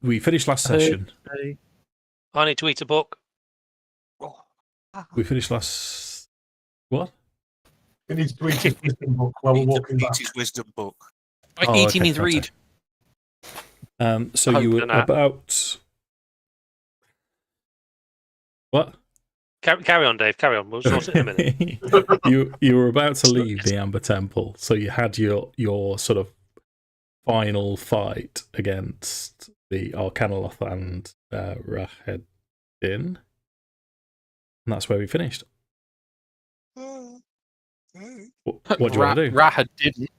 we finished last session. I need to eat a book. We finished last... What? He needs to eat his wisdom book while we're walking back. Eat his wisdom book. Eating okay, means read. So you were about... What? Carry on, Dave. Carry on. We'll sort it in a minute. you were about to leave the Amber Temple, so you had your sort of final fight against the Arcanoloth and Rahedin, and that's where we finished. What do you want to do? Rahad didn't.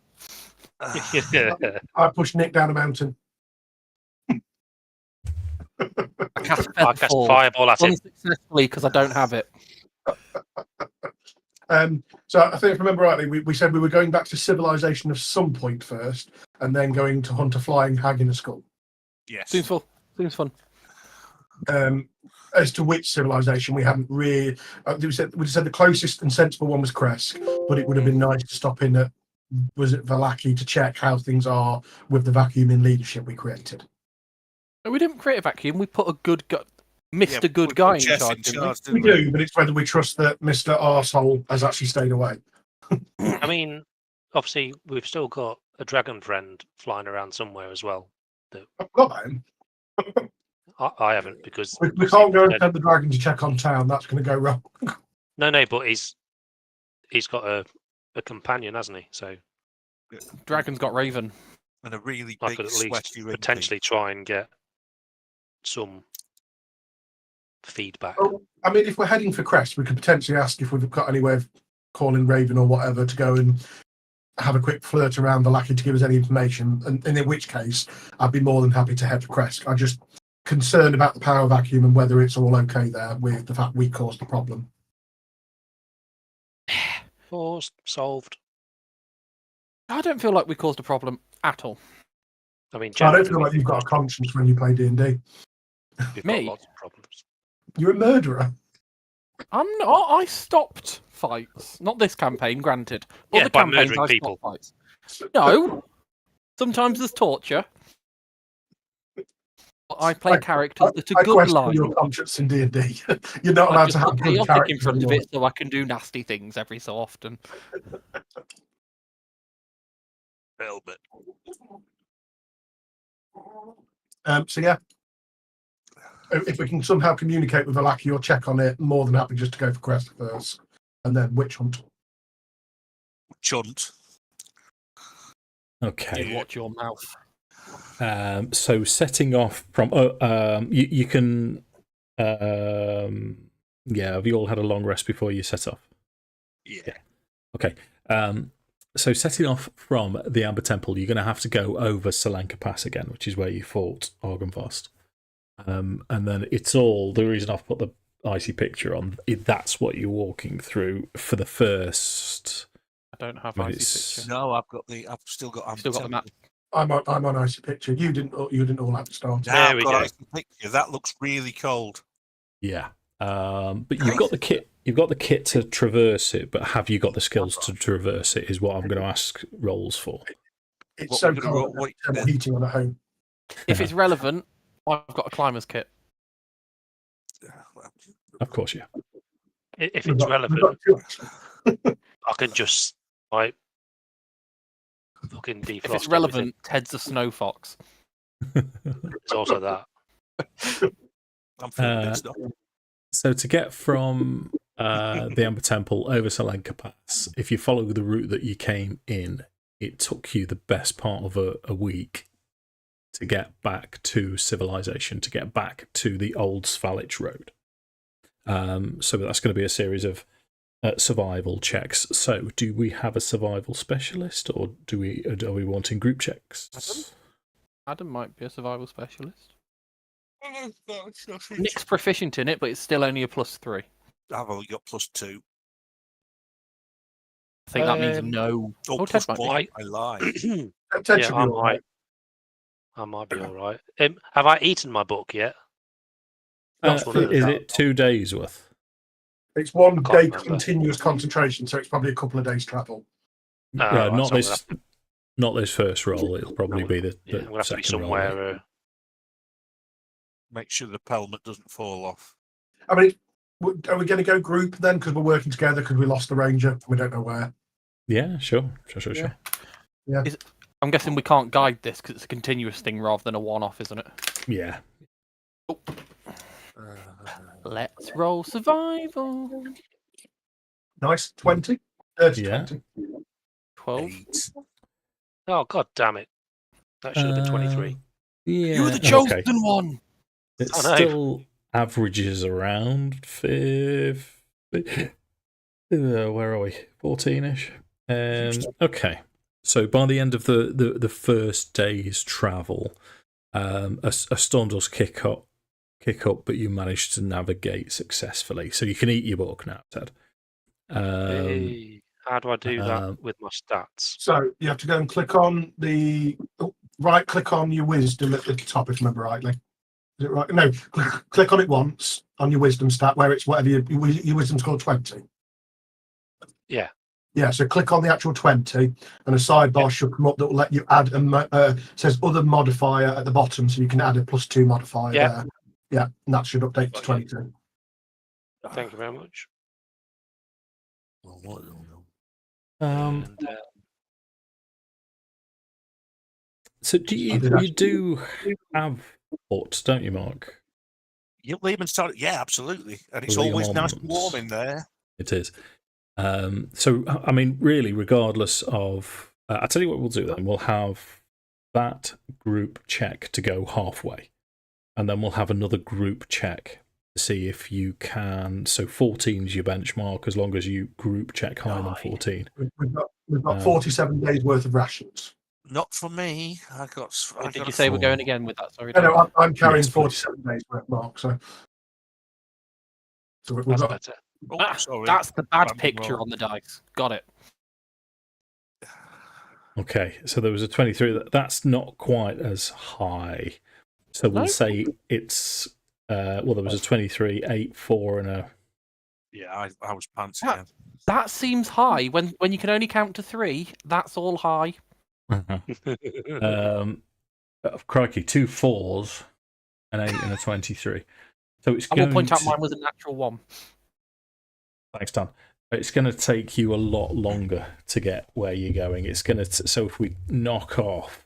I pushed Nick down a mountain. I cast fireball at him unsuccessfully because I don't have it. So I think if I remember rightly, we said we were going back to civilization at some point first, and then going to hunt a flying hag in a skull. Yes. Seems fun. As to which civilization, we haven't really. We said the closest and sensible one was Krezk, but it would have been nice to stop in at, was it Vallaki, to check how things are with the vacuum in leadership we created. We didn't create a vacuum. We put a good guy, Mr. Good Guy in charge. We do, but it's whether we trust that Mr. Arsehole has actually stayed away. I mean, obviously, we've still got a dragon friend flying around somewhere as well. I've got him. I haven't, because We can't go and send the dragon to check on town. That's going to go wrong. No, but he's got a companion, hasn't he? So Dragon's got Raven. And a really I big, could at least sweaty potentially try and get some feedback. Well, I mean, if we're heading for Krezk, we could potentially ask if we've got any way of calling Raven or whatever to go and have a quick flirt around the Vallaki to give us any information. And in which case, I'd be more than happy to head for Krezk. I'm just concerned about the power vacuum and whether it's all okay there with the fact we caused the problem. Solved. I don't feel like we caused a problem at all. I mean, I don't feel like you've got a conscience when you play D&D. We've Me? got lots of problems. You're a murderer. I'm not. I stopped fights. Not this campaign, granted. Yeah, Other by campaigns, murdering I people. stopped fights. No. Sometimes there's torture. I play characters that are I good question lines. your conscience in D&D. You're not I allowed just to have put good chaotic characters in front of anymore. it so I can do nasty things every so often. Velvet. So yeah, if we can somehow communicate with Vallaki or check on it, more than happy just to go for Krezk first, and then witch hunt. Chunt. Okay. Watch your mouth. So setting off from... you can... have you all had a long rest before you set off? Yeah. Okay. So setting off from the Amber Temple, you're going to have to go over Salanka Pass again, which is where you fought Argynvost. And then it's all... The reason I've put the icy picture on, that's what you're walking through for the first... I don't have Well, icy it's- picture. No, I've still got Still got the map. I'm on icy picture. You didn't all have to start. Now There I've we got go. icy picture. That looks really cold. Yeah. But you've got the kit. You've got the kit to traverse it, but have you got the skills to traverse it? Is what I'm going to ask rolls for. It's What so we're gonna cold. roll- I'm heating on at home. If it's relevant, I've got a climber's kit. Of course, yeah. If We've it's got- relevant, we've got I can just fucking defrost. If it's relevant, Ted's a snow fox. It's also that. I'm feeling it stuff. So to get from the Amber Temple over Salanka Pass, if you follow the route that you came in, it took you the best part of a week to get back to civilization, to get back to the old Svalich road. So that's going to be a series of survival checks. So do we have a survival specialist, or are we wanting group checks? Adam might be a survival specialist. Nick's proficient in it, but it's still only a +3. I've only got +2. I think that means no. Oh, Ted might be. +1. I lied. Ted Yeah, should be I all right. might be all right. Have I eaten my book yet? That's what Is it 2 days worth? It's one Can't day remember. continuous concentration, so it's probably a couple of days travel. Yeah, Right, not so this. Not this first roll. It'll probably be the I'm gonna have to be second roll. somewhere. Make sure the pelmet doesn't fall off. I mean, are we going to go group then? Because we're working together because we lost the ranger. We don't know where. Yeah, sure. Yeah. I'm guessing we can't guide this because it's a continuous thing rather than a one-off, isn't it? Yeah. Let's roll survival. Nice. 20. 30 Yeah. 20. 12. 8. Oh, god damn it. That should have been 23. Yeah. You're the chosen okay. one. It I know. still averages around 5. Where are we? 14-ish. Okay. So by the end of the first day's travel, a storm does kick up, but you manage to navigate successfully. So you can eat your book now, Ted. Hey, how do I do that with my stats? So you have to go and click on the right click on your wisdom at the top, if I remember rightly. Is it right? No, click on it once on your wisdom stat where it's whatever your wisdom score 20. Yeah. Yeah, so click on the actual 20 and a sidebar should come up that will let you add says other modifier at the bottom, so you can add a +2 modifier there. Yeah, and that should update to 22. Thank you very much. So you do have huts, don't you, Mark? You leave and start. Yeah, absolutely. And it's Leave always on nice once. and warm in there. It is. So, I mean, really, regardless of... I'll tell you what we'll do then. We'll have that group check to go halfway. And then we'll have another group check to see if you can... So 14 is your benchmark as long as you group check higher than 14. We've got 47 days worth of rations. Not for me. Did you say we're going again with that? Sorry. No, I'm carrying Yes, please. 47 days worth, Mark. So we've That's got better. Oh, sorry. That's the bad Random picture roll. on the dice. Got it. Okay, so there was a 23. That's not quite as high. So we'll No? say it's... well, there was a 23, 8, 4, and a... Yeah, I was pants Yeah. again. That seems high. When you can only count to 3, that's all high. Crikey, 2 4s, an 8 and a 23. So it's I will going point out to... mine was a natural 1. Thanks, Dan. It's going to take you a lot longer to get where you're going. It's going to... So if we knock off,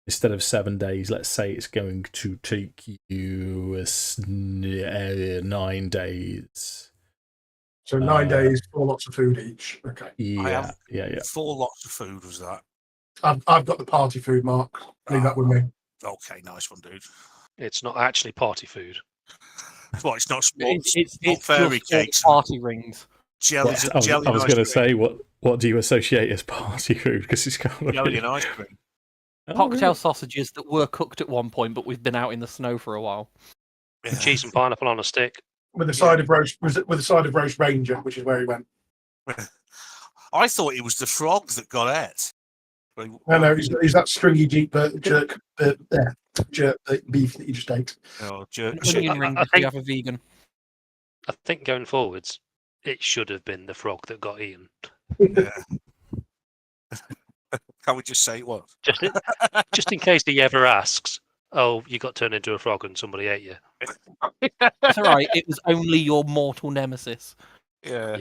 instead of 7 days, let's say it's going to take you 9 days. so 9 days, 4 lots of food each. Okay. Yeah. 4 lots of food was that. I've got the party food, Mark. Leave that with me. Okay, nice one, dude. It's not actually party food. Well, it's not small. It's fairy just all cakes. party rings. Jellies I and jelly. was and going to ice cream. say, what do you associate as party food? Because it's kind of... Jelly and ice cream. Cocktail sausages that were cooked at one point, but we've been out in the snow for a while. Yeah. Cheese and pineapple on a stick. With a side of roast, with a side of roast ranger, which is where he went. I thought it was the frog that got it. No, he's that stringy jerk beef that you just ate. Oh, jerk. An onion ring if you have a vegan. I think going forwards, it should have been the frog that got eaten. Yeah. Can we just say it was? Just in case he ever asks, oh, you got turned into a frog and somebody ate you. It's all right. It was only your mortal nemesis. Yeah.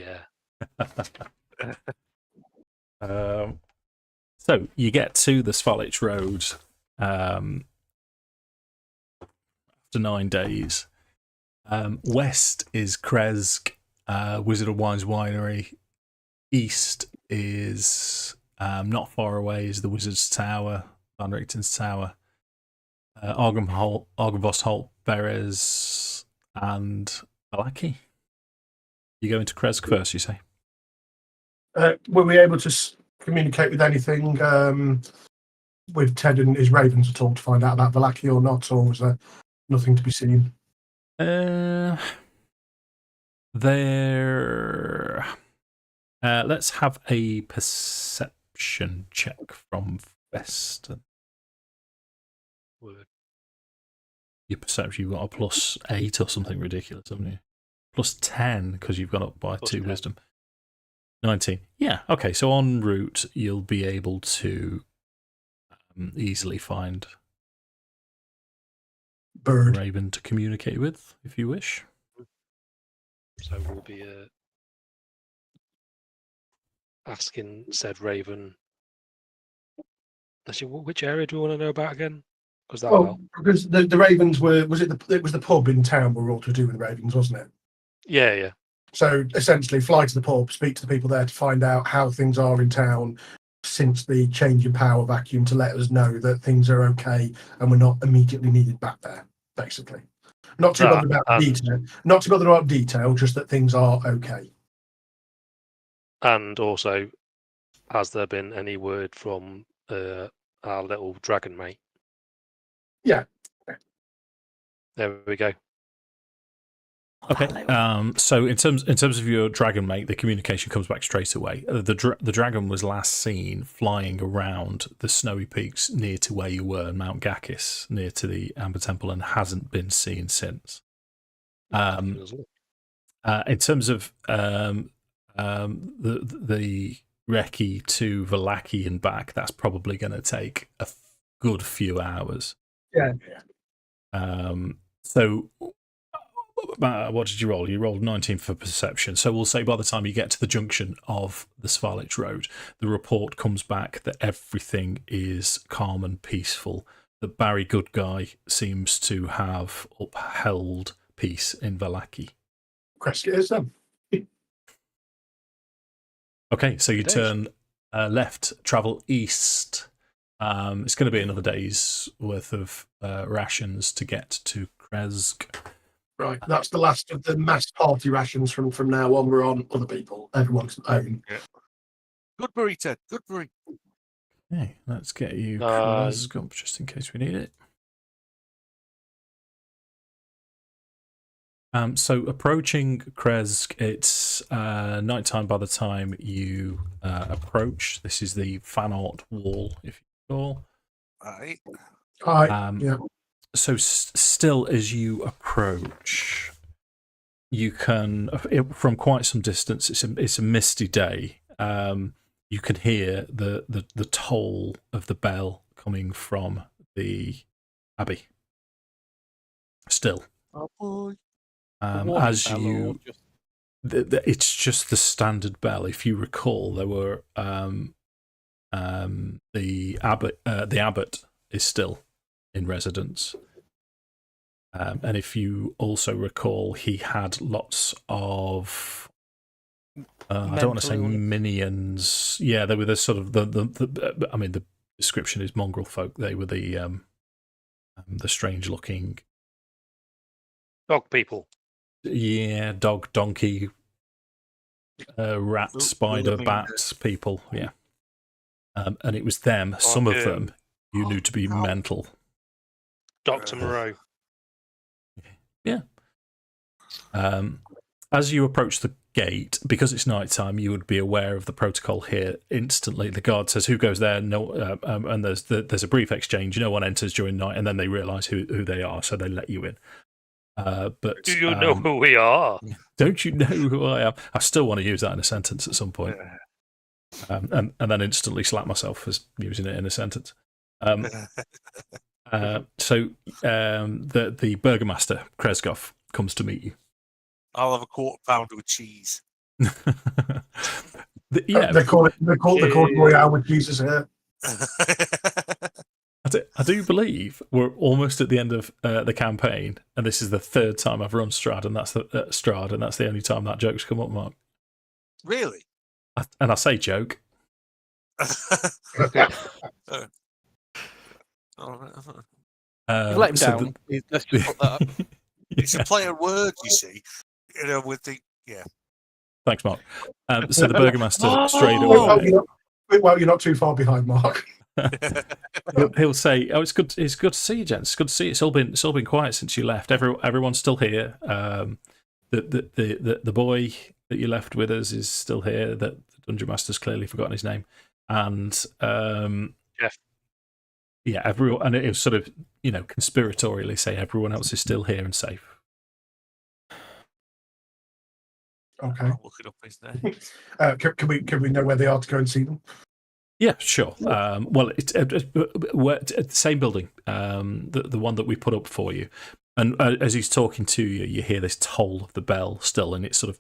Yeah. So you get to the Svalich Road after 9 days. West is Krezk, Wizard of Wine's winery. East is not far away is the Wizard's Tower, Van Richten's Tower. Argynvost Holt, Beres, and Valaki. You go into Krezk first, you say? Were we able to communicate with anything with Ted and his ravens at all to find out about Valaki or not, or was there nothing to be seen? Let's have a perception check from Veston. Word. Your perception, you've got a +8 or something ridiculous, haven't you? +10 because you've gone up by Plus 2 10. wisdom. 19. Yeah, okay, so en route you'll be able to easily find bird. raven to communicate with, if you wish. So we'll be asking said raven. Actually, which area do we want to know about again? Was that Well, because the ravens were, it was the pub in town were all to do with the ravens, wasn't it? Yeah. So essentially, fly to the pub, speak to the people there to find out how things are in town since the change in power vacuum, to let us know that things are okay and we're not immediately needed back there. Basically, not too bothered about detail. Not too bothered about detail, just that things are okay. And also, has there been any word from our little dragon mate? Yeah. There we go. Okay. So in terms of your dragon mate, the communication comes back straight away. The dragon was last seen flying around the snowy peaks near to where you were, Mount Gakis, near to the Amber Temple, and hasn't been seen since. In terms of the recce to Vallaki and back, that's probably going to take a good few hours. Yeah. So. What did you roll? You rolled 19 for perception. So we'll say by the time you get to the junction of the Svalich Road, the report comes back that everything is calm and peaceful. That Barry Goodguy seems to have upheld peace in Vallaki. Krezk is then. Okay, so you turn left, travel east. It's going to be another day's worth of rations to get to Krezk. Right, that's the last of the mass party rations from now on. We're on other people. Everyone's own. Yeah. Good burrito. Good burrito. Okay, let's get you Krezk up just in case we need it. So approaching Krezk, it's nighttime by the time you approach. This is the Fanart Wall, if you recall. Right. Yeah. So still as you approach, you can, from quite some distance, it's a misty day. You can hear the toll of the bell coming from the abbey. Still. Oh boy. As you, it's just the standard bell. If you recall, there were the abbot is still in residence, and if you also recall, he had lots of I don't want to say minions. Yeah, they were the sort of the I mean, the description is mongrel folk. They were the strange looking dog people. Yeah, dog, donkey, rat, spider, bat people. Yeah, and it was them. Some of them you knew to be mental. Dr. Moreau. Yeah. As you approach the gate, because it's nighttime, you would be aware of the protocol here instantly. The guard says, "Who goes there?" No, and there's a brief exchange. No one enters during night, and then they realise who they are, so they let you in. But do you know who we are? Don't you know who I am? I still want to use that in a sentence at some point, and then instantly slap myself for using it in a sentence. So the Burgomaster Krezkov comes to meet you. I'll have a quarter pounder with cheese. Yeah, they call it Royale with Jesus here. I do believe we're almost at the end of the campaign, and this is the third time I've run Strahd, and that's the only time that joke's come up, Mark. Really? And I say joke. You've let him down. Let's just put that up. It's a play of words, you see. You know, with the Thanks, Mark. So the Burgomaster straight away. Well, you're not too far behind, Mark. He'll say, "Oh, it's good to see you, gents. It's good to see you. It's all been quiet since you left. Everyone's still here. The boy that you left with us is still here. That the Dungeon Master's clearly forgotten his name, and Jeff. Yeah, everyone, and it was sort of conspiratorially say everyone else is still here and safe." Okay. I'll look it up his name. Can we know where they are to go and see them? Yeah, sure. Well, we're at the same building, the one that we put up for you. And as he's talking to you, you hear this toll of the bell still, and it sort of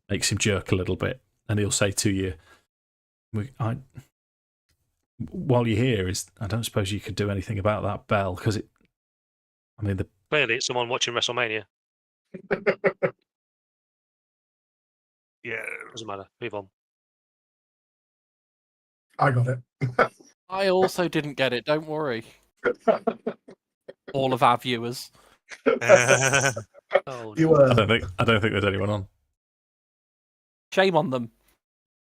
makes him jerk a little bit. And he'll say to you, while you're here, I don't suppose you could do anything about that bell, because Clearly, it's someone watching WrestleMania. Yeah. Doesn't matter. Move on. I got it. I also didn't get it. Don't worry. All of our viewers. Oh, You no. were. I don't think there's anyone on. Shame on them.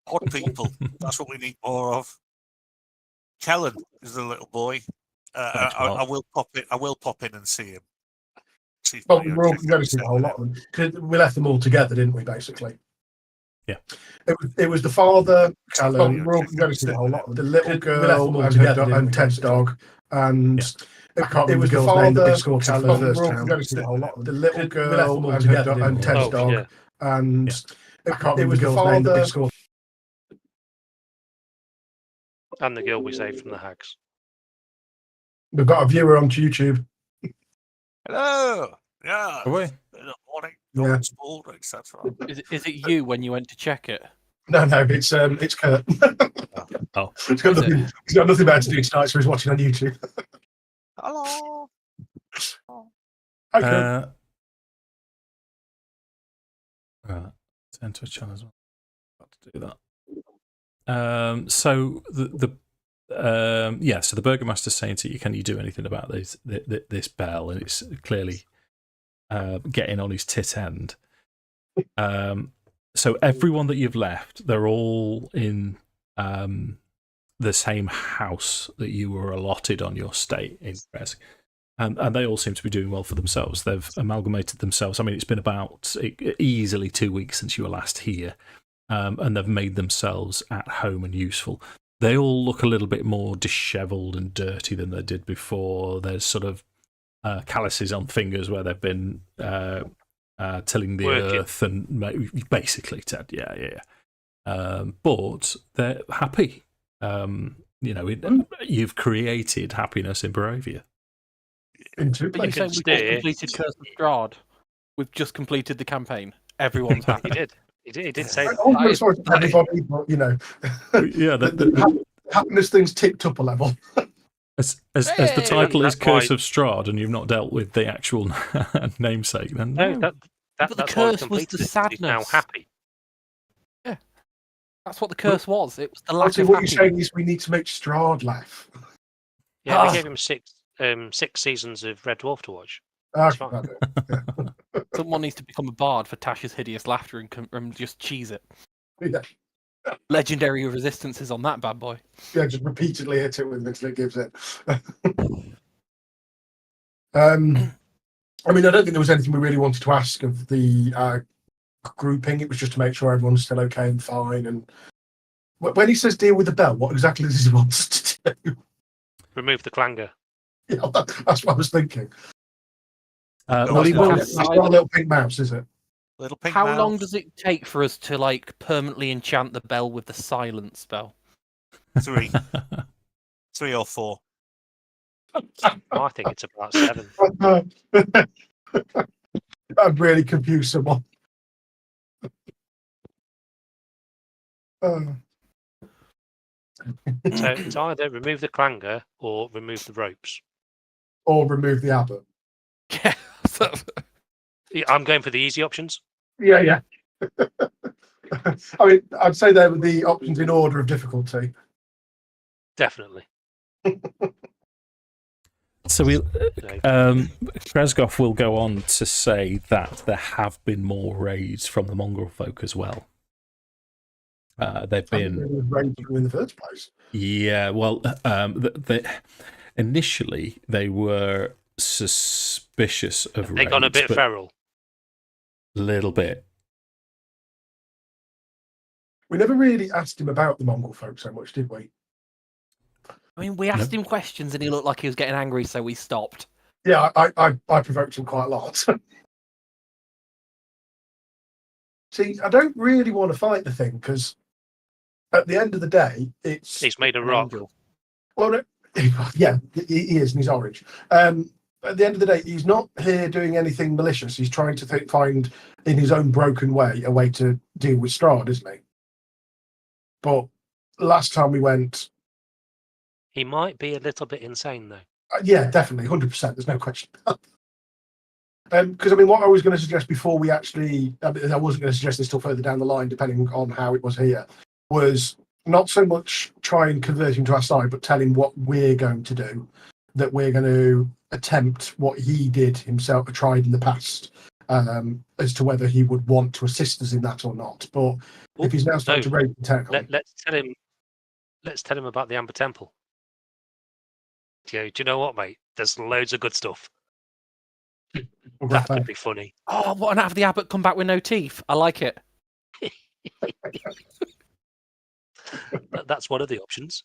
Odd people. That's what we need more of. Kellen is the little boy. I will pop in. I will pop in and see him. See if Well, my we're all young going to see a whole lot of them. 'Cause we left them all together, didn't we? Basically. Yeah. It was the father. Well, We were all going to see a whole lot of them. The little girl and Ted's dog, and I can't remember the girl's name that they scored to the first town. Going to see a whole lot of them. The little girl and Ted's dog, yeah. and I can't remember the girl's name that they scored. And the girl we saved from the hags. We've got a viewer on YouTube. Hello. Yeah. Are we? Good morning. Yeah. Sport, etc. Is it you when you went to check it? No, it's Kurt. Oh. He's got nothing better to do tonight, so he's watching on YouTube. Hello. Okay. Right. Turn to a channel as well. Got to do that. So so the burgomaster's saying to you, can you do anything about this bell? And it's clearly getting on his tit end. So everyone that you've left, they're all in the same house that you were allotted on your stay in Krezk. And they all seem to be doing well for themselves. They've amalgamated themselves. I mean, it's been about easily 2 weeks since you were last here. And they've made themselves at home and useful. They all look a little bit more dishevelled and dirty than they did before. There's sort of calluses on fingers where they've been tilling the earth and basically, Ted, yeah. But they're happy. You've created happiness in Barovia. But you're saying we've just completed Curse of Strahd. We've just completed the campaign. Everyone's happy. He did say I'm sorry for everybody, but Yeah, the happiness thing's ticked up a level. as the title is That's Curse why- of Strahd, and you've not dealt with the actual namesake, then No, But the that's why we curse was completed the it. He's now sadness. happy. That's what the curse was. It was the lack Actually, of what you're happiness. saying is we need to make Strahd laugh. Yeah, Ah. we gave him six seasons of Red Dwarf to watch. Ah, It's fine. okay. Someone needs to become a bard for Tash's hideous laughter and just cheese it. Yeah. Legendary resistances on that bad boy. Yeah, just repeatedly hit it with it until it gives it. I mean, I don't think there was anything we really wanted to ask of the grouping. It was just to make sure everyone's still okay and fine. And when he says deal with the bell, what exactly does he want us to do? Remove the clanger. Yeah, that's what I was thinking. well, he will. That's not a little pink mouse, is it? Little pink How mouse. long does it take for us to permanently enchant the bell with the silence spell? 3. 3 or 4. I think it's about 7. I'd really confuse someone. So it's either remove the clanger or remove the ropes. Or remove the abbot. Yeah. Yeah, I'm going for the easy options. Yeah. I mean, I'd say they were the options in order of difficulty. Definitely. So Krezk will go on to say that there have been more raids from the mongrel folk as well. They've been in the first place. Yeah, well, initially they were suspicious of They got a raids, bit but feral. a little bit. We never really asked him about the Mongol folk so much, did we? I mean, we asked him questions and he looked like he was getting angry, so we stopped. Yeah, I provoked him quite a lot. See, I don't really want to fight the thing because at the end of the day, he's made a rock. Well, no, yeah, he is, and he's orange. At the end of the day, he's not here doing anything malicious. He's trying to find, in his own broken way, a way to deal with Strahd, isn't he? But last time we went... He might be a little bit insane, though. Yeah, definitely, 100%. There's no question. Because, I mean, what I was going to suggest before we actually... I wasn't going to suggest this till further down the line, depending on how it was here, was not so much try and convert him to our side, but tell him what we're going to do, that we're going to attempt what he did himself, tried in the past, as to whether he would want to assist us in that or not. But if he's now starting to raid the town... Let's tell him about the Amber Temple. Do you know what, mate? There's loads of good stuff. That could be funny. Oh, what, and have the abbot come back with no teeth? I like it. That's one of the options.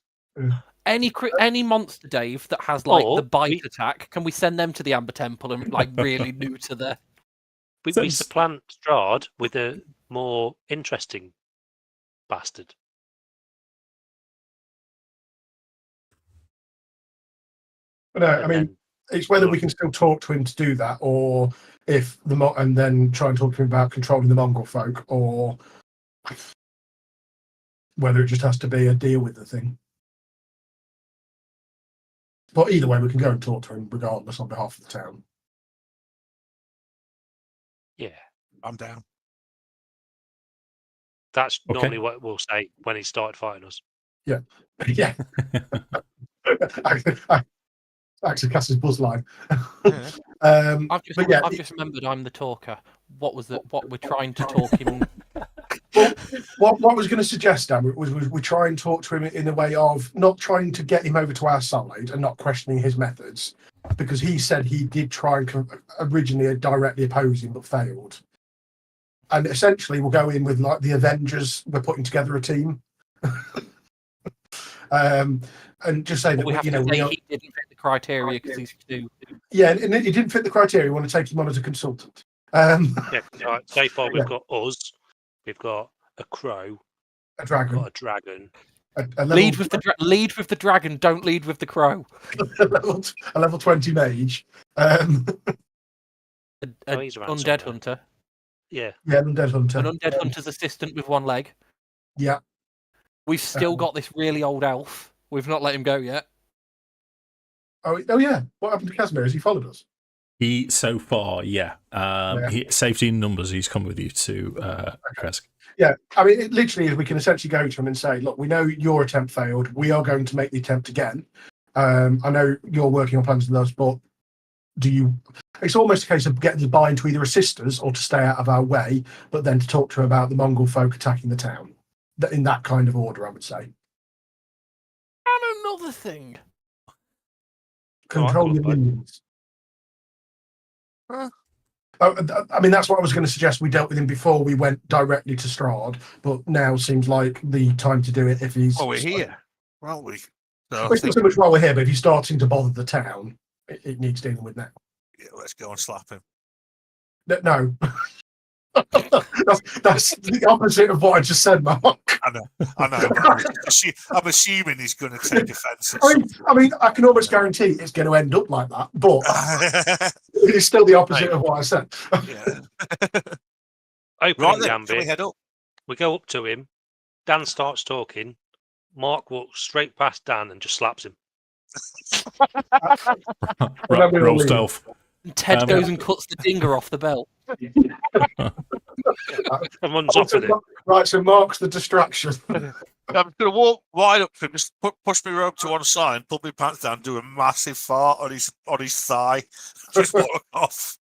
Any monster, Dave, that has like the bite attack, can we send them to the Amber Temple and like really neuter the... We supplant Strahd with a more interesting bastard. No, I mean, it's whether we can still talk to him to do that, or if and then try and talk to him about controlling the mongrel folk, or whether it just has to be a deal with the thing. But either way, we can go and talk to him regardless on behalf of the town. Yeah, I'm down. That's normally what we'll say when he started fighting us. Yeah, yeah. Akxikas' buzz line. I've just remembered I'm the talker. What we're trying to talk him? Well, what I was going to suggest, Dan, was we try and talk to him in a way of not trying to get him over to our side and not questioning his methods, because he said he did try and originally directly oppose him but failed. And essentially, we'll go in with like the Avengers. We're putting together a team. And just say that he didn't fit the criteria because he's too. Yeah, and he didn't fit the criteria. We want to take him on as a consultant. Right. So far, we've got us. We've got a crow. A dragon. We've got a dragon. Lead with the dragon. Don't lead with the crow. a level 20 mage. Undead hunter. Yeah, undead hunter. An undead hunter's assistant with one leg. Yeah. We've still got this really old elf. We've not let him go yet. Oh yeah. What happened to Casimir? Has he followed us? So far, yeah. Safety in numbers, he's come with you to Krezk. Yeah, I mean, it literally is. We can essentially go to him and say, look, we know your attempt failed. We are going to make the attempt again. I know you're working on plans with us, but it's almost a case of getting the buy-in to either assist us or to stay out of our way, but then to talk to him about the Mongol folk attacking the town. In that kind of order, I would say. And another thing. Control your minions. I mean, that's what I was going to suggest. We dealt with him before we went directly to Strahd, but now seems like the time to do it if he's... Oh, we're here. Well, we... it's not so much while we're here, but if he's starting to bother the town, it needs dealing with now. Yeah, let's go and slap him. No. that's the opposite of what I just said, Mark. I know. I'm assuming he's going to take offence. I mean, I can almost guarantee it's going to end up like that, but it's still the opposite of what I said. Opening Gambit. We head up. We go up to him. Dan starts talking. Mark walks straight past Dan and just slaps him. Roll stealth. And Ted goes and cuts the dinger off the belt. Someone's up with it. Right, so Mark's the distraction. I'm going to walk right up to him, just push my robe to one side, pull my pants down, do a massive fart on his thigh, just walk off.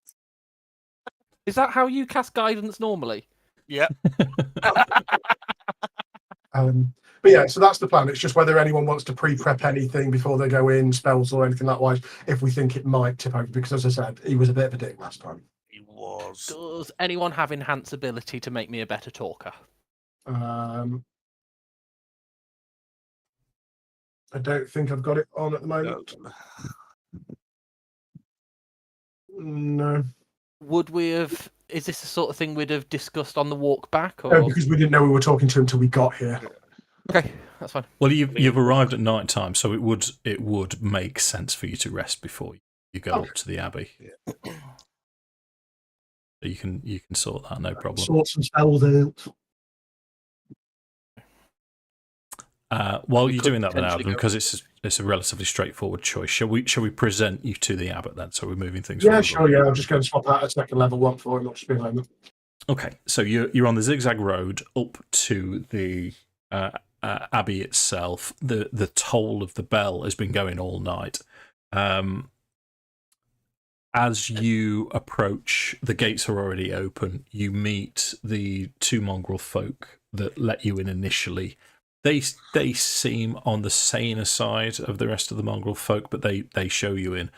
Is that how you cast guidance normally? Yeah. But yeah, so that's the plan. It's just whether anyone wants to pre-prep anything before they go in, spells or anything likewise, if we think it might tip over. Because as I said, he was a bit of a dick last time. He was. Does anyone have enhanced ability to make me a better talker? I don't think I've got it on at the moment. No. Would we have... Is this the sort of thing we'd have discussed on the walk back? Or... No, because we didn't know we were talking to him until we got here. Okay, that's fine. Well, you've arrived at night time, so it would make sense for you to rest before you go up to the abbey. Yeah. So you can sort that, no problem. Sort some spells out. While We you're could doing that, then, potentially Adam, go- because it's a relatively straightforward choice. Shall we present you to the abbot then? So we're moving things. Yeah, forward. sure. Yeah, I'm just going to swap out a second level one for him. Not just be a moment. Okay, so you're on the zigzag road up to the abbey itself. The toll of the bell has been going all night. As you approach, the gates are already open. You meet the two mongrel folk that let you in initially. They seem on the saner side of the rest of the mongrel folk, but they show you in,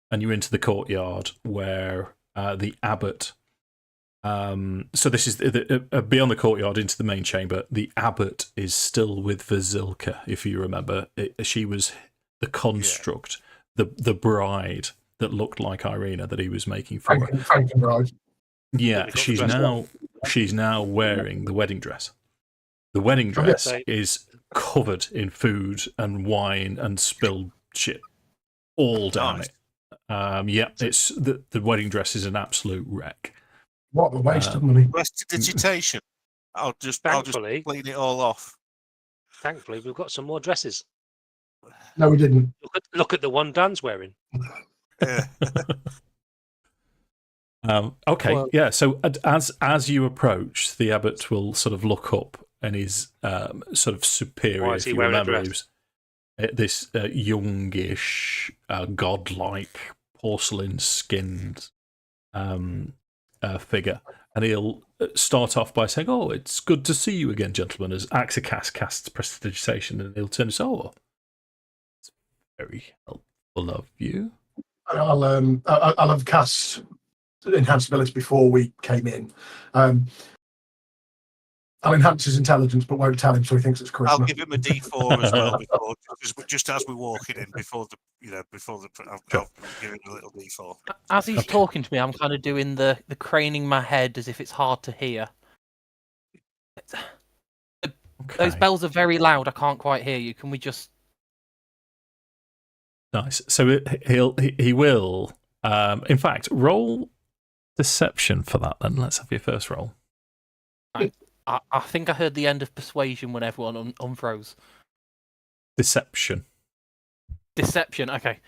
and you're into the courtyard where the abbot. So this is beyond the courtyard into the main chamber. The abbot is still with Vasilka, if you remember. She was the construct, the bride that looked like Irina that he was making for her. Frankenbride. Yeah, she's now wearing the wedding dress. The wedding dress is covered in food and wine and spilled shit all down it. Yeah, it's the wedding dress is an absolute wreck. What a waste of money. Prestidigitation. I'll just clean it all off. Thankfully, we've got some more dresses. No, we didn't. Look at the one Dan's wearing. Yeah. Okay, Well- yeah. So as you approach, the abbot will sort of look up, and he's sort of superior. Why is he if you wearing a remember, dress? he was this youngish, godlike, porcelain-skinned figure, and he'll start off by saying, "Oh, it's good to see you again, gentlemen." As Akxikas casts prestidigitation, and he'll turn to say, "Oh, it's very helpful of you." I'll have cast enhanced ability before we came in. I'll enhance his intelligence, but won't tell him, so he thinks it's charisma. I'll give him a D4 as well before, just as we're walking in. I'll give him a little D4. As he's talking to me, I'm kind of doing the craning my head as if it's hard to hear. Those bells are very loud. I can't quite hear you. Can we just... Nice. So he will. In fact, roll deception for that. Then let's have your first roll. I think I heard the end of persuasion when everyone unfroze. Deception. Deception. Okay.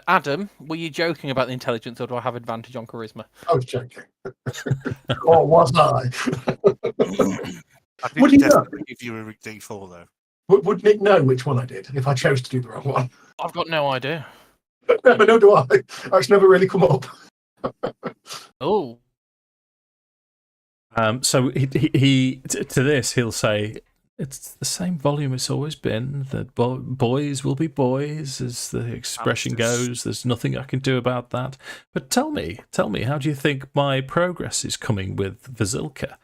Adam, were you joking about the intelligence, or do I have advantage on charisma? I was joking. Or was I? I Would he didn't know? definitely give you a D4 though. Would Nick know which one I did if I chose to do the wrong one? I've got no idea. But no, do I? That's never really come up. Oh. So he to this he'll say, "It's the same volume it's always been. The boys will be boys, as the expression goes. There's nothing I can do about that. But tell me, how do you think my progress is coming with Vasilka?"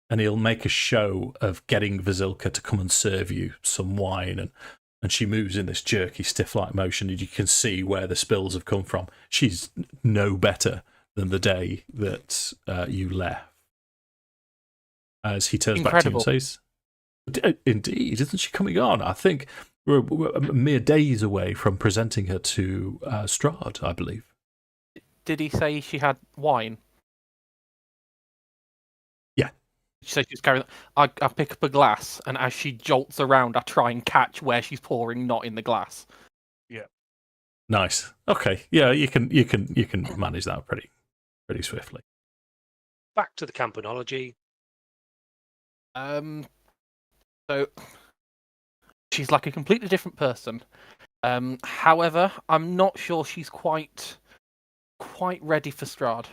And he'll make a show of getting Vasilka to come and serve you some wine, and she moves in this jerky, stiff-like motion, and you can see where the spills have come from. She's no better than the day that you left. As he turns back to him and says, "Indeed, isn't she coming on? I think we're a mere days away from presenting her to Strahd, I believe." Did he say she had wine? Yeah. She said she's carrying. I pick up a glass, and as she jolts around, I try and catch where she's pouring, not in the glass. Yeah. Nice. Okay. Yeah, you can manage that pretty swiftly. Back to the campanology. So she's like a completely different person. However, I'm not sure she's quite ready for Strahd.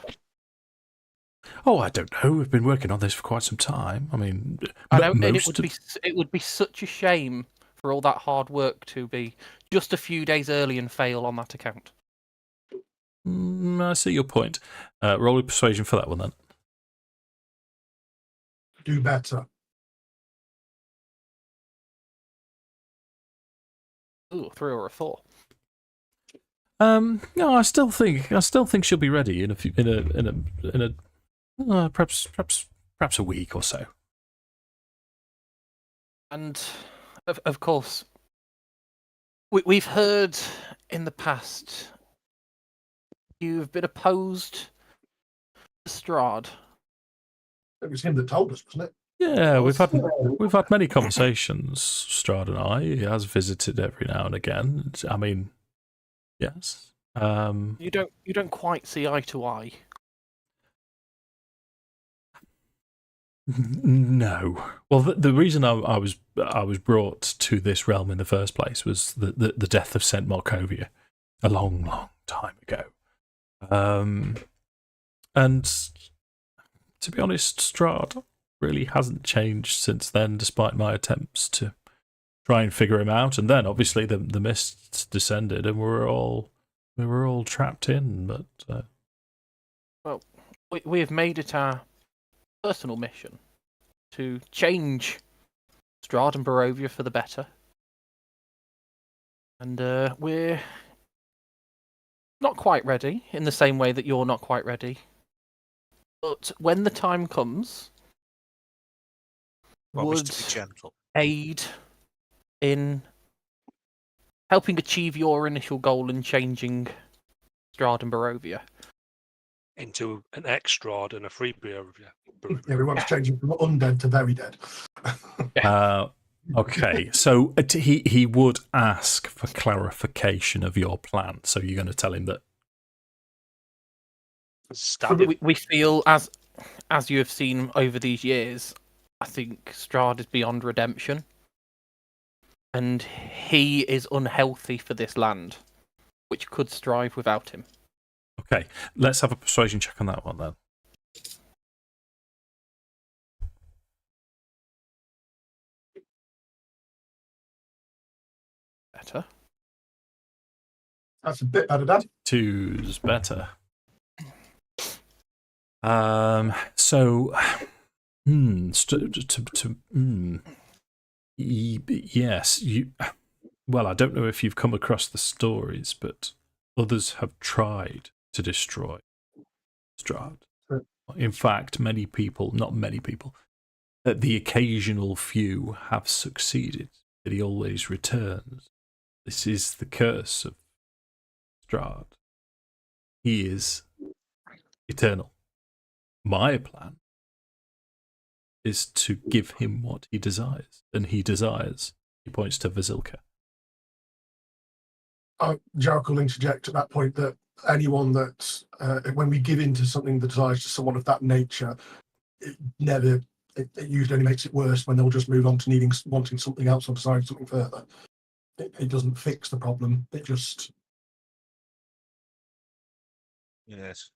Oh, I don't know. We've been working on this for quite some time. I mean, I know, and it would be such a shame for all that hard work to be just a few days early and fail on that account. I see your point. Roll a persuasion for that one then. Do better. Ooh, 3 or a 4. No, I still think she'll be ready in a perhaps a week or so. And Of course, we've heard in the past you've been opposed to Strahd. It was him that told us, wasn't it? Yeah, we've had many conversations, Strahd and I. He has visited every now and again. I mean, yes. You don't quite see eye to eye. No. Well, the reason I was brought to this realm in the first place was the death of St. Markovia a long, long time ago. And to be honest, Strahd really hasn't changed since then, despite my attempts to try and figure him out. And then, obviously, the mists descended, and we were all trapped in. But well, we have made it our personal mission to change Strahd and Barovia for the better, and we're not quite ready in the same way that you're not quite ready. But when the time comes, would to be gentle. aid in helping achieve your initial goal in changing Strahd and Barovia into an Strahd and a free Barovia. Yeah, we want to change him from undead to very dead. Okay, so he would ask for clarification of your plan. So you're going to tell him that we feel, as you have seen over these years, I think Strahd is beyond redemption, and he is unhealthy for this land, which could strive without him. Okay, let's have a persuasion check on that one then. Better. That's a bit better, Dad. 2's better. Yes, you. Well, I don't know if you've come across the stories, but others have tried to destroy Strahd. In fact, many people, not many people, the occasional few have succeeded, but he always returns. This is the curse of Strahd. He is eternal. My plan is to give him what he desires, and he desires. He points to Vasilka. Jarek will interject at that point that anyone that, when we give in to something that desires to someone of that nature, it usually only makes it worse when they'll just move on to wanting something else or desiring something further. It doesn't fix the problem. It just... Yes.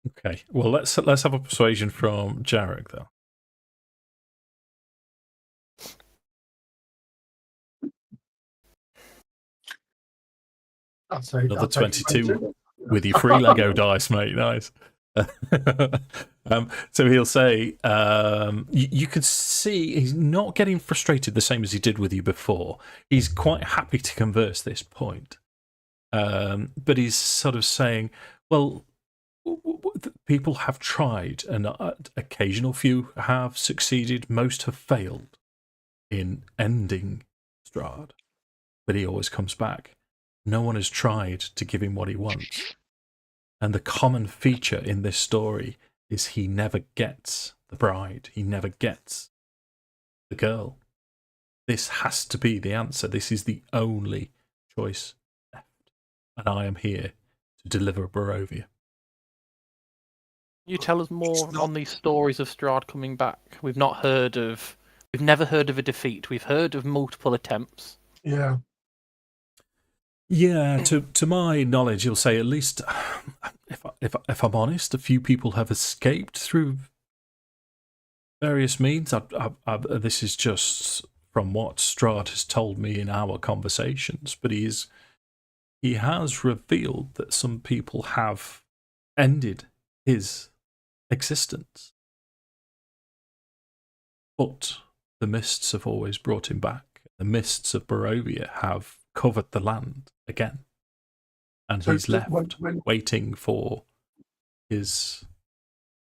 Okay. Well, let's have a persuasion from Jarek, though. Another 22 with your free Lego dice, mate. Nice. So he'll say, you can see he's not getting frustrated the same as he did with you before. He's quite happy to converse this point. But he's sort of saying, well, people have tried, and occasional few have succeeded. Most have failed in ending Strahd, but he always comes back. No one has tried to give him what he wants. And the common feature in this story is he never gets the bride. He never gets the girl. This has to be the answer. This is the only choice left. And I am here to deliver Barovia. You tell us more on these stories of Strahd coming back. We've never heard of a defeat. We've heard of multiple attempts. Yeah. Yeah, to my knowledge, you'll say at least, if I'm honest, a few people have escaped through various means. This is just from what Strahd has told me in our conversations, but he has revealed that some people have ended his existence. But the mists have always brought him back. The mists of Barovia have covered the land again, and so he's left waiting for his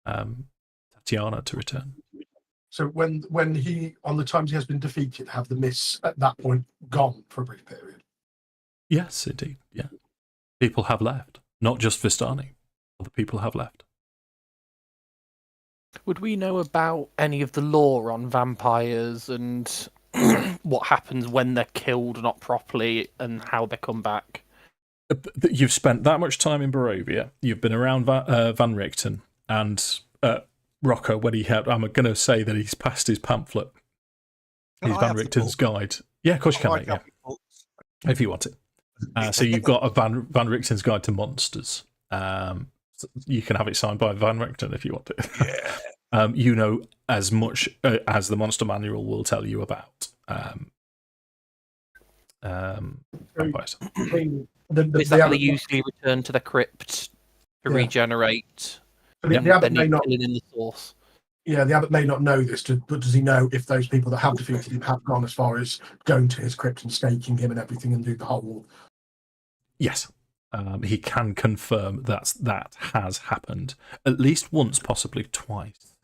Tatiana to return. So when he, on the times he has been defeated, have the mists at that point gone for a brief period? Yes, indeed. Yeah. People have left. Not just Vistani. Other people have left. Would we know about any of the lore on vampires and what happens when they're killed not properly and how they come back? You've spent that much time in Barovia. You've been around Van Richten and Rokkr when he had. I'm going to say that he's passed his pamphlet. His Van Richten's guide. Yeah, of course you can, mate. Yeah. If you want it. So you've got a Van Richten's guide to monsters. So you can have it signed by Van Richten if you want it. Yeah. You know as much as the monster manual will tell you about. Vampires. Is that they usually return to the crypt to regenerate? The abbot may not. In the source. Yeah, the abbot may not know this, but does he know if those people that have defeated him have gone as far as going to his crypt and staking him and everything and do the whole? Yes. He can confirm that has happened at least once, possibly twice.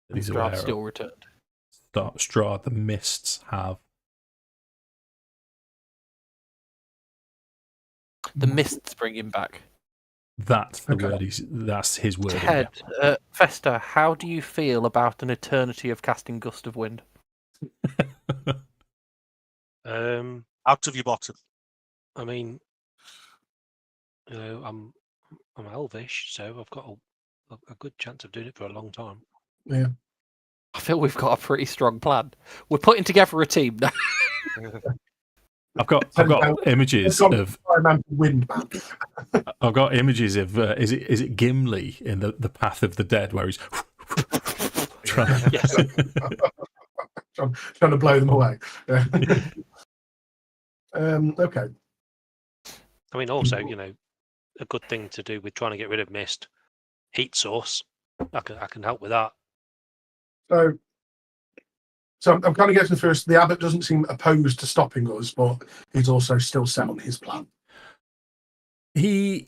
And Strahd still returned. Strahd, the mists have. The mists bring him back. That's the word. That's his word. Ted, Festa, how do you feel about an eternity of casting Gust of Wind? Out of your bottom. I mean, you know, I'm elvish, so I've got a good chance of doing it for a long time. Yeah. I feel we've got a pretty strong plan. We're putting together a team now. I've got images of wind man. I've got images of is it Gimli in the Path of the Dead where he's trying to blow them away. Yeah. Okay. I mean, also, you know, a good thing to do with trying to get rid of mist, heat source. I can help with that. So I'm kind of getting through. The abbot doesn't seem opposed to stopping us, but he's also still set on his plan. He's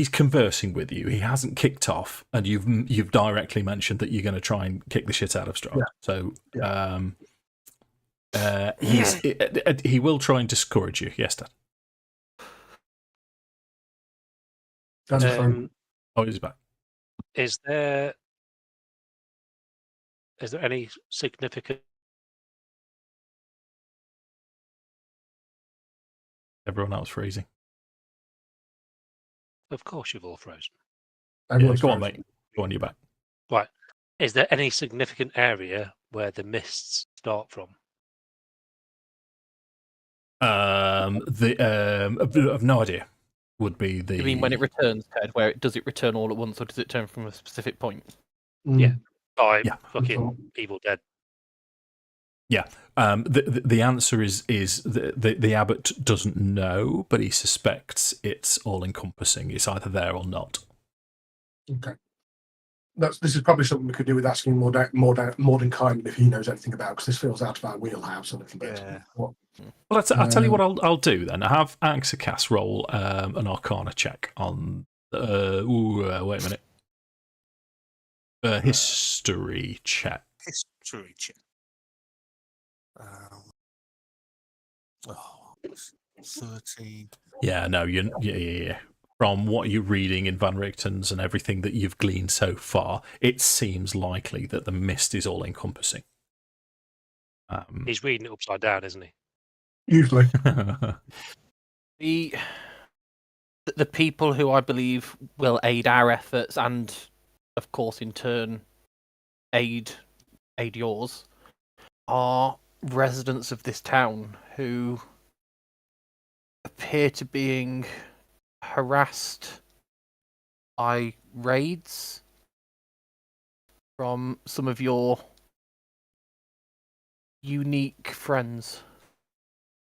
conversing with you. He hasn't kicked off, and you've directly mentioned that you're going to try and kick the shit out of Strahd. Yeah. So he will try and discourage you. Yes, Dad. He's back. Is there any significant? Everyone else freezing. Of course, you've all frozen. Go on, mate. Go on, you're back. Right. Is there any significant area where the mists start from? I've no idea. Would be the. You mean when it returns, Ted? Where does it return all at once, or does it turn from a specific point? Yeah. Fucking Evil Dead. Yeah. The answer is the abbot doesn't know, but he suspects it's all encompassing. It's either there or not. Okay. This is probably something we could do with asking Mordenkainen if he knows anything about, because this feels out of our wheelhouse a little bit. Yeah. Well, I'll tell you what I'll do then. I have Akxikas roll an Arcana check on. Wait a minute. History check. History check. 13. Yeah, no, yeah. From what you're reading in Van Richten's and everything that you've gleaned so far, it seems likely that the mist is all encompassing. He's reading it upside down, isn't he? Usually. The people who I believe will aid our efforts and, of course, in turn, aid yours, are residents of this town who appear to being harassed by raids from some of your unique friends.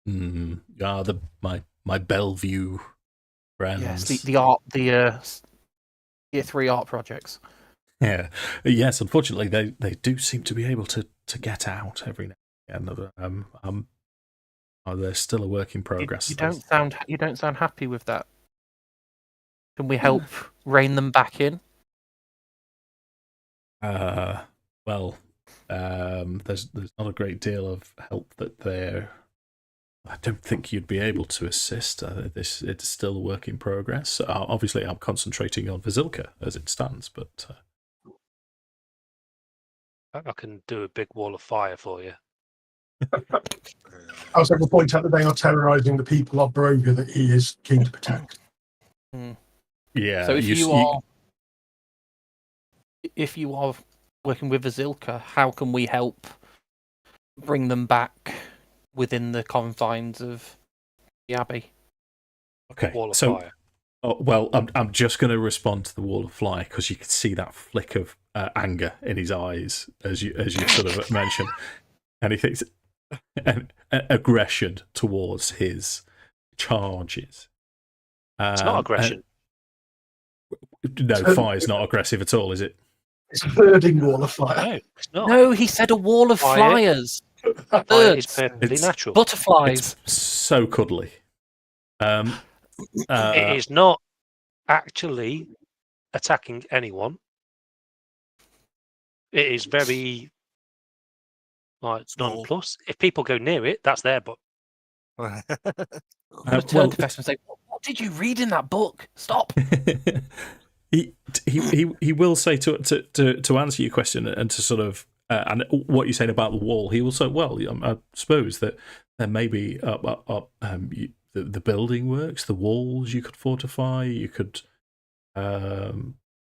My Bellevue friends. Yes, the art, the Year 3 art projects. Yeah. Yes, unfortunately they do seem to be able to get out every now and then. They're still a work in progress. You don't sound happy with that. Can we help rein them back in? Well, there's not a great deal of help that they're. I don't think you'd be able to assist. It's still a work in progress. Obviously, I'm concentrating on Vasilka as it stands, but I can do a big wall of fire for you. I was going to point out that they are terrorising the people of Barovia that he is keen to protect. yeah. So if you are working with Vasilka, how can we help bring them back within the confines of the Abbey? Okay, Wall of so fire. well, I'm just going to respond to the wall of fly because you can see that flick of anger in his eyes as you sort of mentioned, and he thinks an aggression towards his charges. It's not aggression. No, fire's not aggressive at all, is it? It's a birding wall of fire. No, it's not. No, he said a wall of Fire. flyers. Fire is Birds. perfectly natural. Butterflies. It's so cuddly. It is not actually attacking anyone. It is very nonplus. If people go near it, that's their book. I'm going to turn to Fess and say, "What did you read in that book? Stop." He will say to answer your question and to sort of and what you're saying about the wall. He will say, well, I suppose that there may be the building works, the walls you could fortify, you could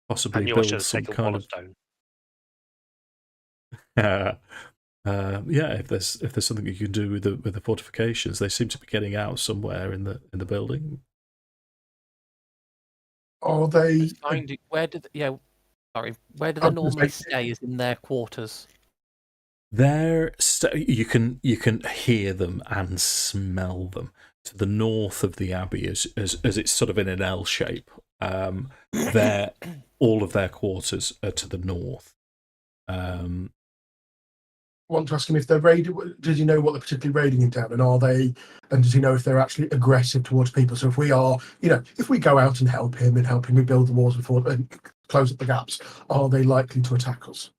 possibly build some kind of stone. yeah. If there's something you can do with the fortifications, they seem to be getting out somewhere in the building. Are they? Where do they normally stay? Is in their quarters. You can hear them and smell them to the north of the abbey as it's sort of in an L shape. All of their quarters are to the north. I want to ask him if they're raiding. Does he know what they're particularly raiding in town, and are they? And does he know if they're actually aggressive towards people? So if we are, if we go out and help him rebuild the walls and close up the gaps, are they likely to attack us?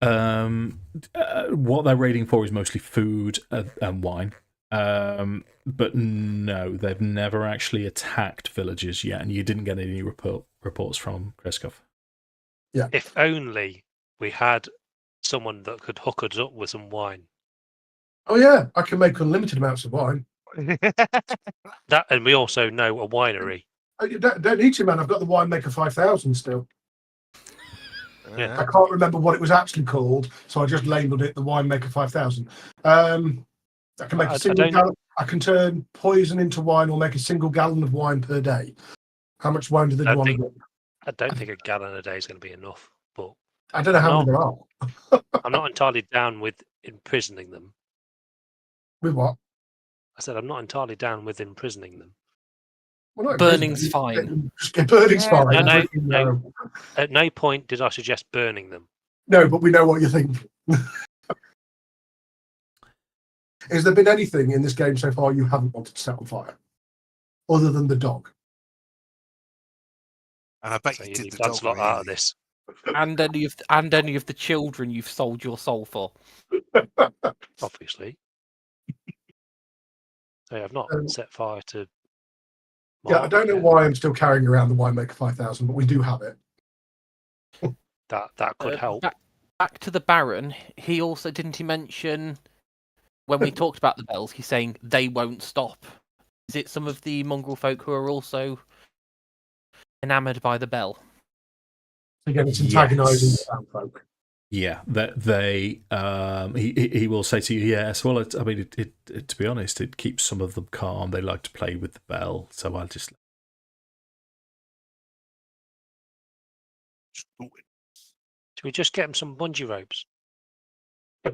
What they're raiding for is mostly food and wine. But no, they've never actually attacked villages yet, and you didn't get any reports from Krezk. Yeah. If only we had someone that could hook us up with some wine. Oh yeah, I can make unlimited amounts of wine. That, and we also know a winery. You don't need to, man. I've got the winemaker 5000 still. Yeah. I can't remember what it was actually called, so I just labelled it the winemaker 5000. I can make a single gallon. I can turn poison into wine or make a single gallon of wine per day. How much wine do they want to get? I don't think a gallon a day is going to be enough, but I don't know how many there are. I'm not entirely down with imprisoning them. With what? I said I'm not entirely down with imprisoning them. Well, Burning's fine. Burning's fine. No. At no point did I suggest burning them. No, but we know what you think. Has there been anything in this game so far you haven't wanted to set on fire, other than the dog? And I bet So you you did need the dog Lancelot really. out of this. And any of the children you've sold your soul for. Obviously. So I've not set fire to. Yeah, I don't know why I'm still carrying around the winemaker 5000, but we do have it. That could help. Back to the Baron. He also didn't he mention when we talked about the bells? He's saying they won't stop. Is it some of the mongrel folk who are also enamoured by the bell? Again, it's antagonising the town folk. Yeah, that they he will say to you, yes. Well, I mean, it to be honest, it keeps some of them calm. They like to play with the bell, so I'll just. Should we just get them some bungee ropes? Yeah,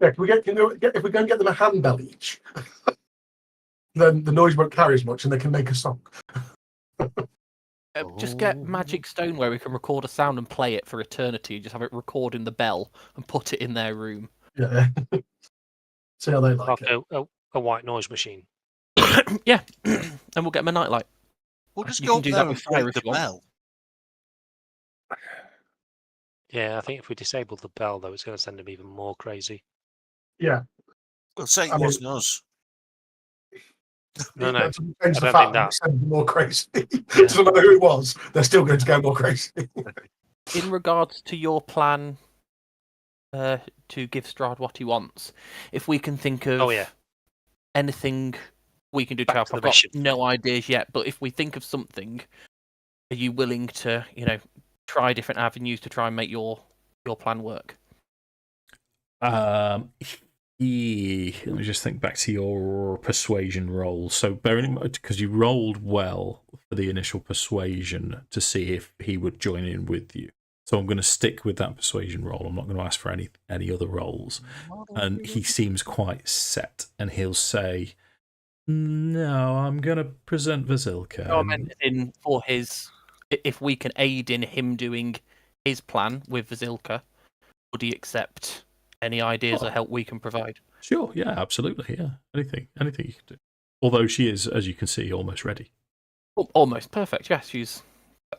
if we go and get them a handbell each, then the noise won't carry as much, and they can make a song. Just get magic stone where we can record a sound and play it for eternity. Just have it record in the bell and put it in their room. Yeah. See how they like it. it. A white noise machine. Yeah, and we'll get them a nightlight. We'll just You go can up do there that and with fire break if the you want. bell. Yeah, I think if we disable the bell, though, it's going to send him even more crazy. Yeah. Well, say it I mean- wasn't us. No, no, That doesn't change I the don't fact think that that. it sends them more crazy. Doesn't matter who it was, they're still going to go more crazy. In regards to your plan to give Strahd what he wants, if we can think of anything we can do to Back help, to the I've got mission. no ideas yet, but if we think of something, are you willing to, try different avenues to try and make your plan work? Let me just think back to your persuasion roll. So bearing in mind, because you rolled well for the initial persuasion to see if he would join in with you. So I'm going to stick with that persuasion roll. I'm not going to ask for any other rolls. And he seems quite set, and he'll say, "No, I'm going to present Vasilka." No, I meant for his, if we can aid in him doing his plan with Vasilka, would he accept any ideas or help we can provide? Sure, yeah, absolutely, yeah. Anything you can do. Although she is, as you can see, almost ready. Almost perfect. Yes, she's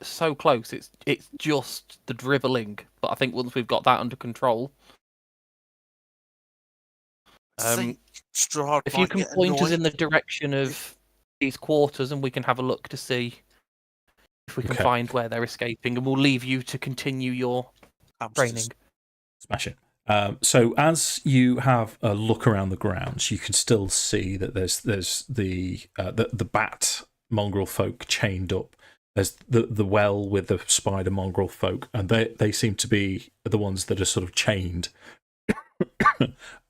so close. It's just the dribbling, but I think once we've got that under control, I think Strahd if you might can get point us annoyed. in the direction of these quarters, and we can have a look to see if we can find where they're escaping, and we'll leave you to continue your training. Smash it. So as you have a look around the grounds, you can still see that there's the bat mongrel folk chained up. There's the well with the spider mongrel folk, and they seem to be the ones that are sort of chained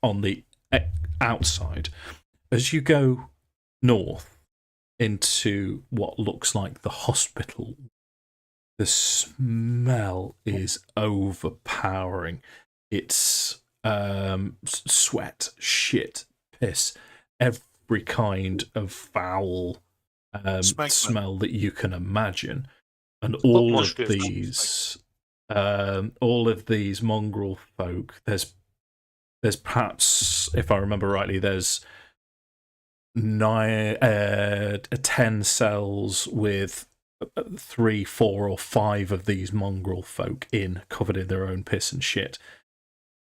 on the outside. As you go north into what looks like the hospital, the smell is overpowering. It's sweat, shit, piss, every kind of foul smell that you can imagine, and all of these mongrel folk. There's perhaps, if I remember rightly, there's 10 cells with 3, 4, or 5 of these mongrel folk covered in their own piss and shit,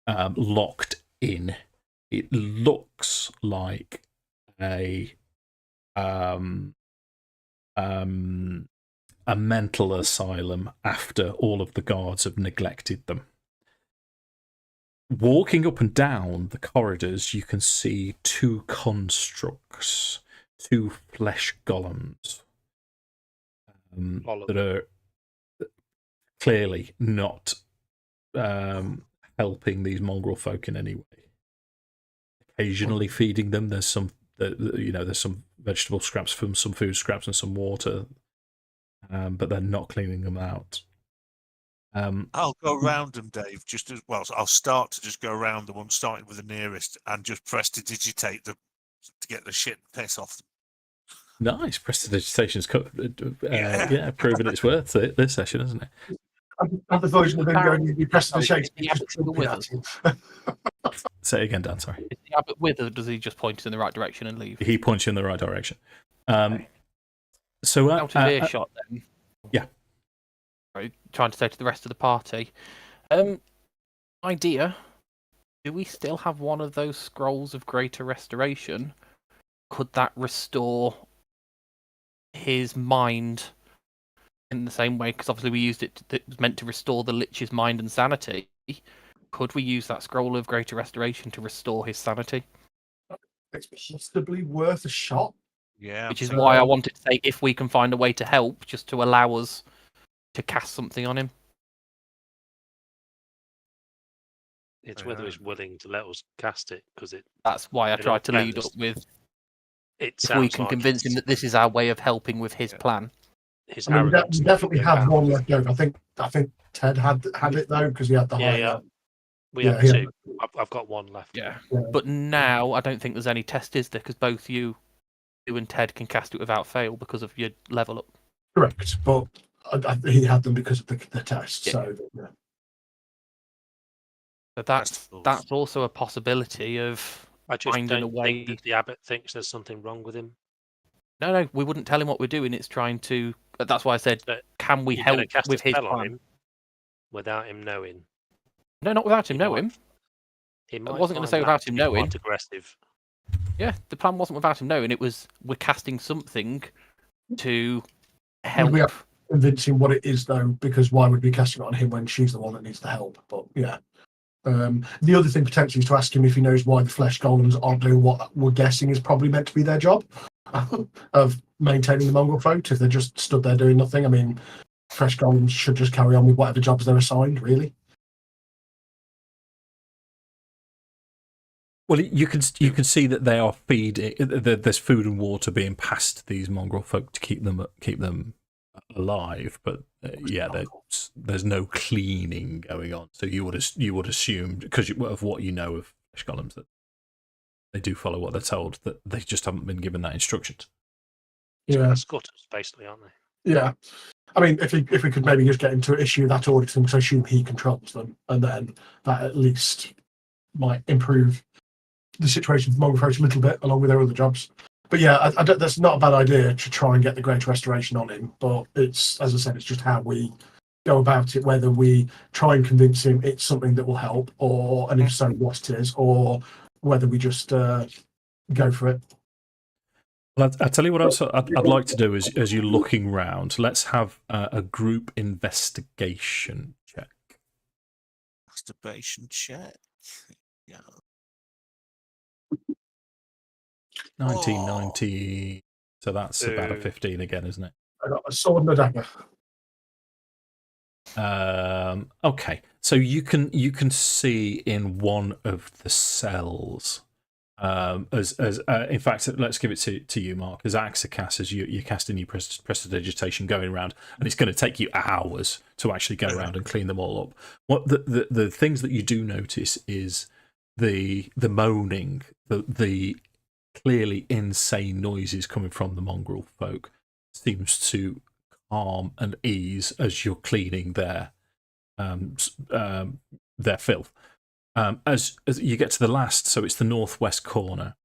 locked in. It looks like a mental asylum after all of the guards have neglected them. Walking up and down the corridors, you can see 2 constructs, 2 flesh golems that are clearly not helping these mongrel folk in any way. Occasionally feeding them. There's some vegetable scraps from some food scraps and some water, but they're not cleaning them out. I'll go around them, Dave. I'll start to just go around them. I'm starting with the nearest and just press to digitate them to get the shit and piss off them. Nice. Prestidigitation's proven its worth this session, isn't it? And the version of him going, you prestidigitation. Say it again, Dan, sorry. Is the abbot with, or does he just point us in the right direction and leave? He points you in the right direction. So out of earshot, then. Yeah. Trying to say to the rest of the party, idea, do we still have one of those scrolls of greater restoration? Could that restore his mind in the same way? Because obviously we used it, it was meant to restore the Lich's mind and sanity. Could we use that scroll of greater restoration to restore his sanity? It's possibly worth a shot. Yeah. Which is why I wanted to say, if we can find a way to help, just to allow us to cast something on him. It's whether he's willing to let us cast it, because that's why I tried to lead up with. If we can convince him that this is our way of helping with his plan. We definitely have one left over. I think Ted had it though, because he had the high. Yeah. We have 2. I've got 1 left. Yeah. But now I don't think there's any test, is there? Because both you and Ted can cast it without fail because of your level up. Correct, but he had them because of the test. Yeah. So yeah. But that's also a possibility of finding a way. Think that the abbot thinks there's something wrong with him. No, we wouldn't tell him what we're doing. It's trying to. That's why I said, can we help with his plan? without him knowing. No, not without him He might- knowing. He I might wasn't going to find say that without to him be knowing. quite aggressive. Yeah, the plan wasn't without him knowing. It was we're casting something to Would help. we have to convince him what it is, though? Because why would we cast it on him when she's the one that needs the help? But yeah. The other thing potentially is to ask him if he knows why the flesh golems aren't doing what we're guessing is probably meant to be their job of maintaining the mongrel float. If they're just stood there doing nothing, I mean, flesh golems should just carry on with whatever jobs they're assigned, really. Well, you can see that they are feeding. There's food and water being passed to these mongrel folk to keep them alive, but yeah, there's no cleaning going on. So you would assume, because of what you know of flesh golems, that they do follow what they're told. That they just haven't been given that instruction. Yeah, Scutters, basically, aren't they? yeah. I mean, if we could maybe just get him to issue that order to them, because I assume he controls them, and then that at least might improve the situation for mongrel folk a little bit, along with their other jobs. But yeah, I don't, that's not a bad idea to try and get the Great Restoration on him. But it's, as I said, it's just how we go about it, whether we try and convince him it's something that will help, or, and if so, what it is, or whether we just go for it. Well, I tell you what else I'd like to do is, as you're looking round, let's have a group investigation check. Masturbation check. Yeah. 1990. So that's about a 15 again, isn't it? I got a sword and a dagger. Okay, so you can see in one of the cells, as in fact, let's give it to you, Mark, as Akxikas, as you're casting your prestidigitation going around, and it's going to take you hours to actually go around and clean them all up. What the things that you do notice is the moaning, the clearly insane noises coming from the mongrel folk seems to calm and ease as you're cleaning their filth. As you get to the last, so it's the northwest corner,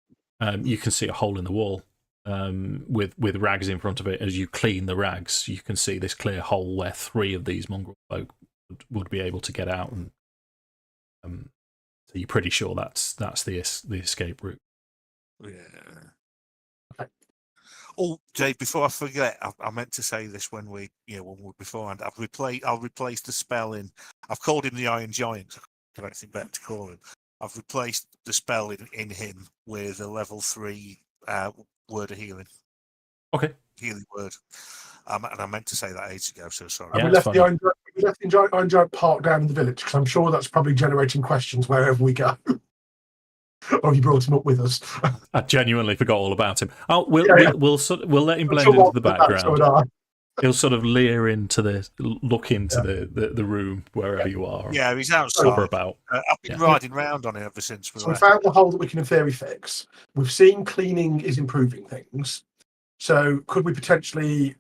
you can see a hole in the wall with rags in front of it. As you clean the rags, you can see this clear hole where 3 of these mongrel folk would be able to get out, and so you're pretty sure that's the escape route. Yeah. Oh, Dave, before I forget, I meant to say this when we beforehand. I'll replace the spell in. I've called him the Iron Giant. I don't think better to call him. I've replaced the spell in him with a level 3 word of healing. Okay. Healing word. And I meant to say that ages ago, so sorry. And Yeah, we left fine. the Iron Giant park down in the village, because I'm sure that's probably generating questions wherever we go. Or you brought him up with us. I genuinely forgot all about him. We'll let him I'm blend sure into what the was that, background. so would I. He'll sort of look into the room wherever you are. Yeah, he's Hover outside. about. I've been riding round on it ever since we So we left. found the hole that we can in theory fix. We've seen cleaning is improving things. So could we potentially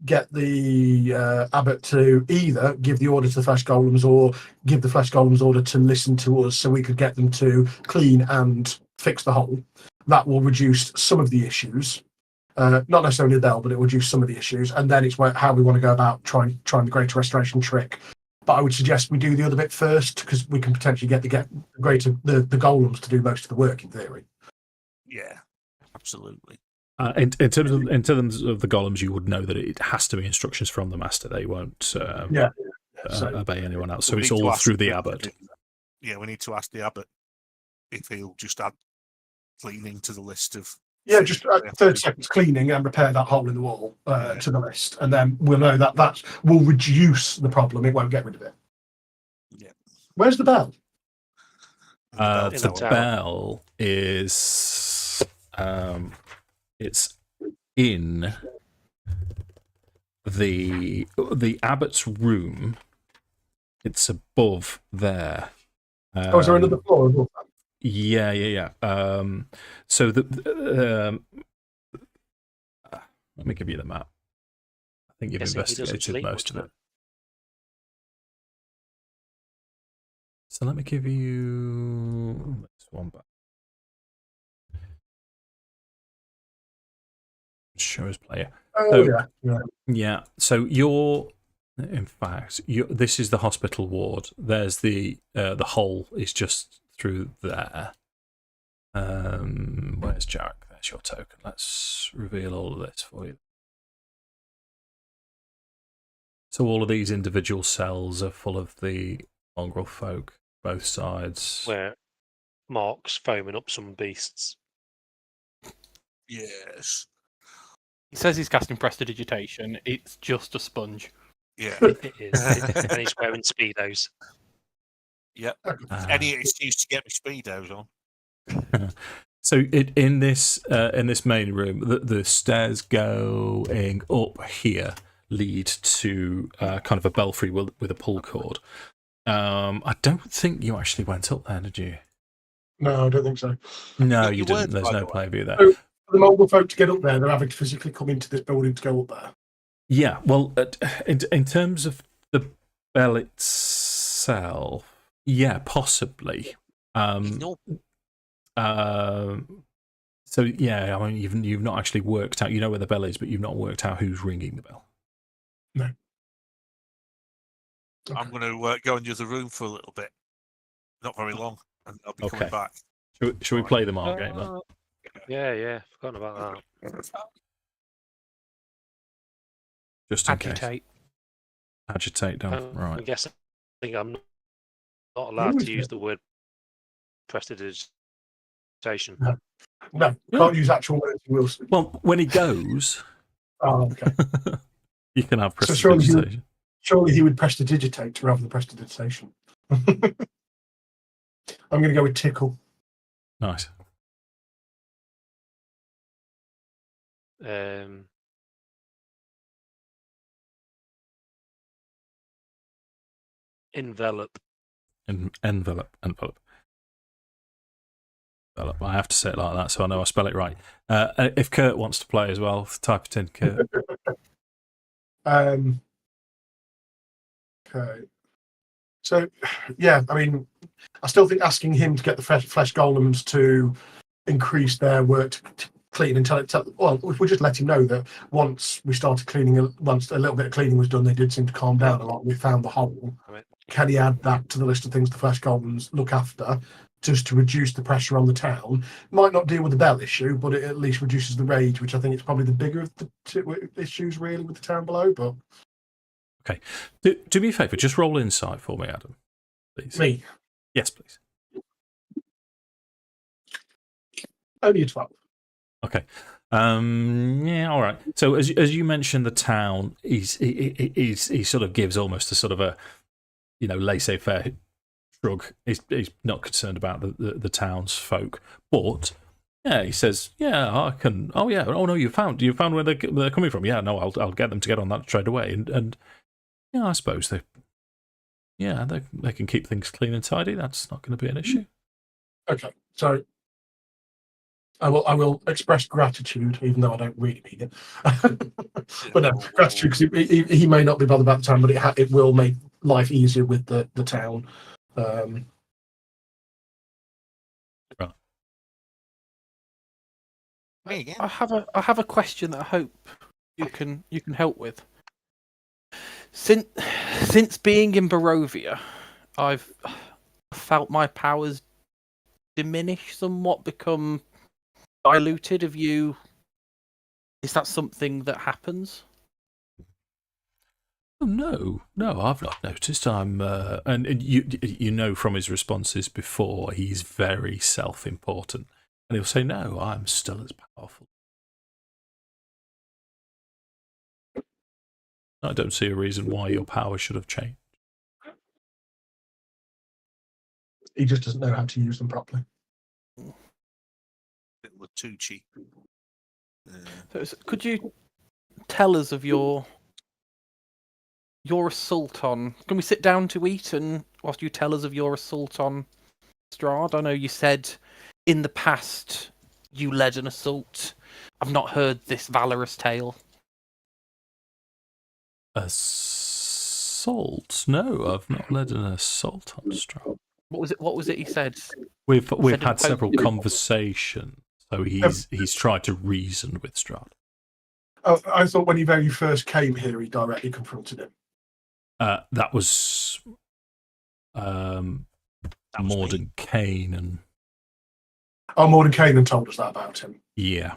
get the abbot to either give the order to the flesh golems, or give the flesh golems order to listen to us, so we could get them to clean and fix the hole? That will reduce some of the issues. Not necessarily they'll, but it will reduce some of the issues. And then it's how we want to go about trying the Greater Restoration trick. But I would suggest we do the other bit first, because we can potentially get the golems to do most of the work in theory. Yeah, absolutely. In terms of the golems, you would know that it has to be instructions from the master. They won't obey anyone else. So it's all through the abbot. Yeah, we need to ask the abbot if he'll just add cleaning to the list of. Yeah, just 30 seconds cleaning and repair that hole in the wall to the list, and then we'll know that will reduce the problem. It won't get rid of it. Yeah. Where's the bell? The bell is it's in the abbot's room. It's above there. Is there another floor above that? Yeah. So let me give you the map. I think you've investigated most of it. So let me give you this one back. Shows player. Oh, So, yeah. Yeah. So you're In fact, this is the hospital ward. There's the hole is just through there. Where's Jarek? There's your token. Let's reveal all of this for you. So all of these individual cells are full of the mongrel folk, both sides. Where Mark's foaming up some beasts. Yes. He says he's casting prestidigitation. It's just a sponge. Yeah. It is. And he's wearing Speedos. Yep. Any excuse to get me Speedos on. So in this main room, the stairs going up here lead to kind of a belfry with a pull cord. I don't think you actually went up there, did you? No, I don't think so. No, You you didn't. weren't, There's by no the way. play view there. So for the mobile folk to get up there, they're having to physically come into this building to go up there. Yeah, well, in terms of the bell itself, yeah, possibly. No. So yeah, I mean, you've not actually worked out. You know where the bell is, but you've not worked out who's ringing the bell. No. I'm going to go in the other room for a little bit. Not very long, and I'll be coming Okay. back. Should we play the Mark game then? Yeah, forgotten about that. Just in case. Agitate. Agitate, don't. I'm Right. guessing I'm not allowed to use the word prestidigitation. No, can't use actual words. Wilson. Well, when he goes, Oh, okay. you can have So surely you- prestidigitation. Surely he would prestidigitate rather than prestidigitation. I'm going to go with tickle. Nice. Envelop. Envelope. I have to say it like that so I know I spell it right. If Kurt wants to play as well, type it in, Kurt. Okay. So, yeah, I mean, I still think asking him to get the flesh golems to increase their work to clean and well, if we just let him know that once we started cleaning, once a little bit of cleaning was done, they did seem to calm down a lot. We found the hole. Right. Can he add that to the list of things the flesh golems look after, just to reduce the pressure on the town? Might not deal with the bell issue, but it at least reduces the rage, which I think is probably the bigger of the two issues really with the town below. But Okay. Do me a favour, just roll insight for me, Adam. Please. me, Yes, please. only a 12. Okay. Yeah, all right. So as you mentioned, the town, he sort of gives almost a sort of a, laissez-faire shrug. He's not concerned about the townsfolk, but yeah, he says, yeah, I can. Oh yeah, oh no, you found where they're coming from. Yeah, no, I'll get them to get on that straight away, and yeah, I suppose they can keep things clean and tidy. That's not going to be an issue. Okay, so I will express gratitude, even though I don't really mean it. But no, gratitude because he may not be bothered about the town, but it will make life easier with the town. Right. I have a question that I hope you can help with. Since being in Barovia, I've felt my powers diminish somewhat, become diluted. Is that something that happens? Oh, no, I've not noticed. And you know from his responses before, he's very self-important, and he'll say, "No, I'm still as powerful." I don't see a reason why your power should have changed. He just doesn't know how to use them properly. It was too cheap. So could you tell us of your assault on? Can we sit down to eat and whilst you tell us of your assault on Strahd? I know you said in the past you led an assault. I've not heard this valorous tale. Assault? No, I've not led an assault on Strahd. What was it he said? We've Said had several imposing. conversations, so he's tried to reason with Strahd. Oh, I thought when he very first came here, he directly confronted him. That was Morden Kane and Morden Kanan told us that about him. yeah.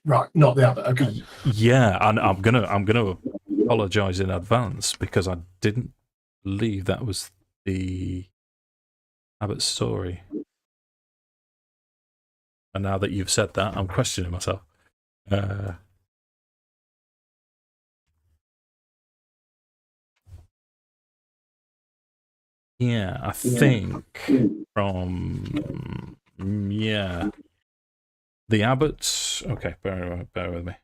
Right, not the abbot. Okay. Yeah, and I'm gonna apologise in advance because I didn't believe that was the abbot's story. And now that you've said that, I'm questioning myself. Yeah, I think from the abbot. Okay, bear with me.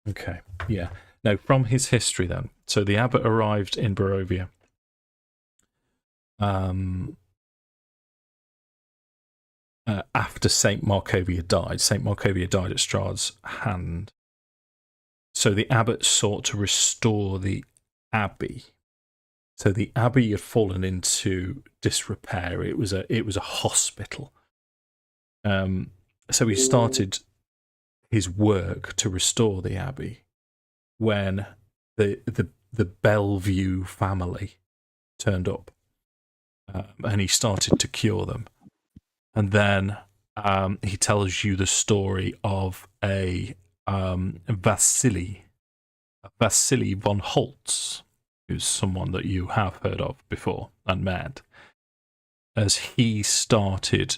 Okay, yeah. No, from his history then. So the abbot arrived in Barovia. After Saint Markovia died. Saint Markovia died at Strahd's hand. So the abbot sought to restore the abbey. So the abbey had fallen into disrepair. It was a hospital. So he started his work to restore the abbey when the Bellevue family turned up, and he started to cure them. And then he tells you the story of a Vasily von Holtz, who's someone that you have heard of before and met, as he started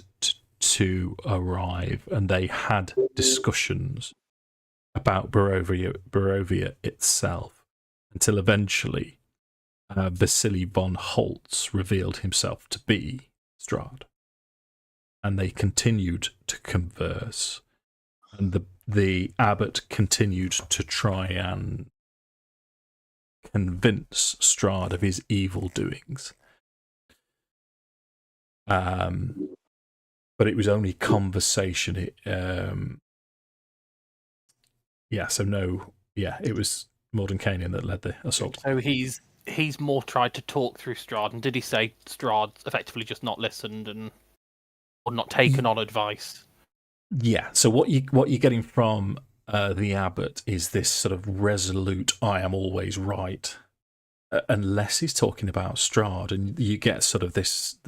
to arrive, and they had discussions about Barovia itself, until eventually Vasily von Holtz revealed himself to be Strahd. And they continued to converse, and the abbot continued to try and convince Strahd of his evil doings. But it was only conversation. It was Morden Kanan that led the assault. So he's more tried to talk through Strahd, and did he say Strahd effectively just not listened or not taken on advice? Yeah. So what you're getting from the abbot is this sort of resolute, I am always right, unless he's talking about Strahd, and you get sort of this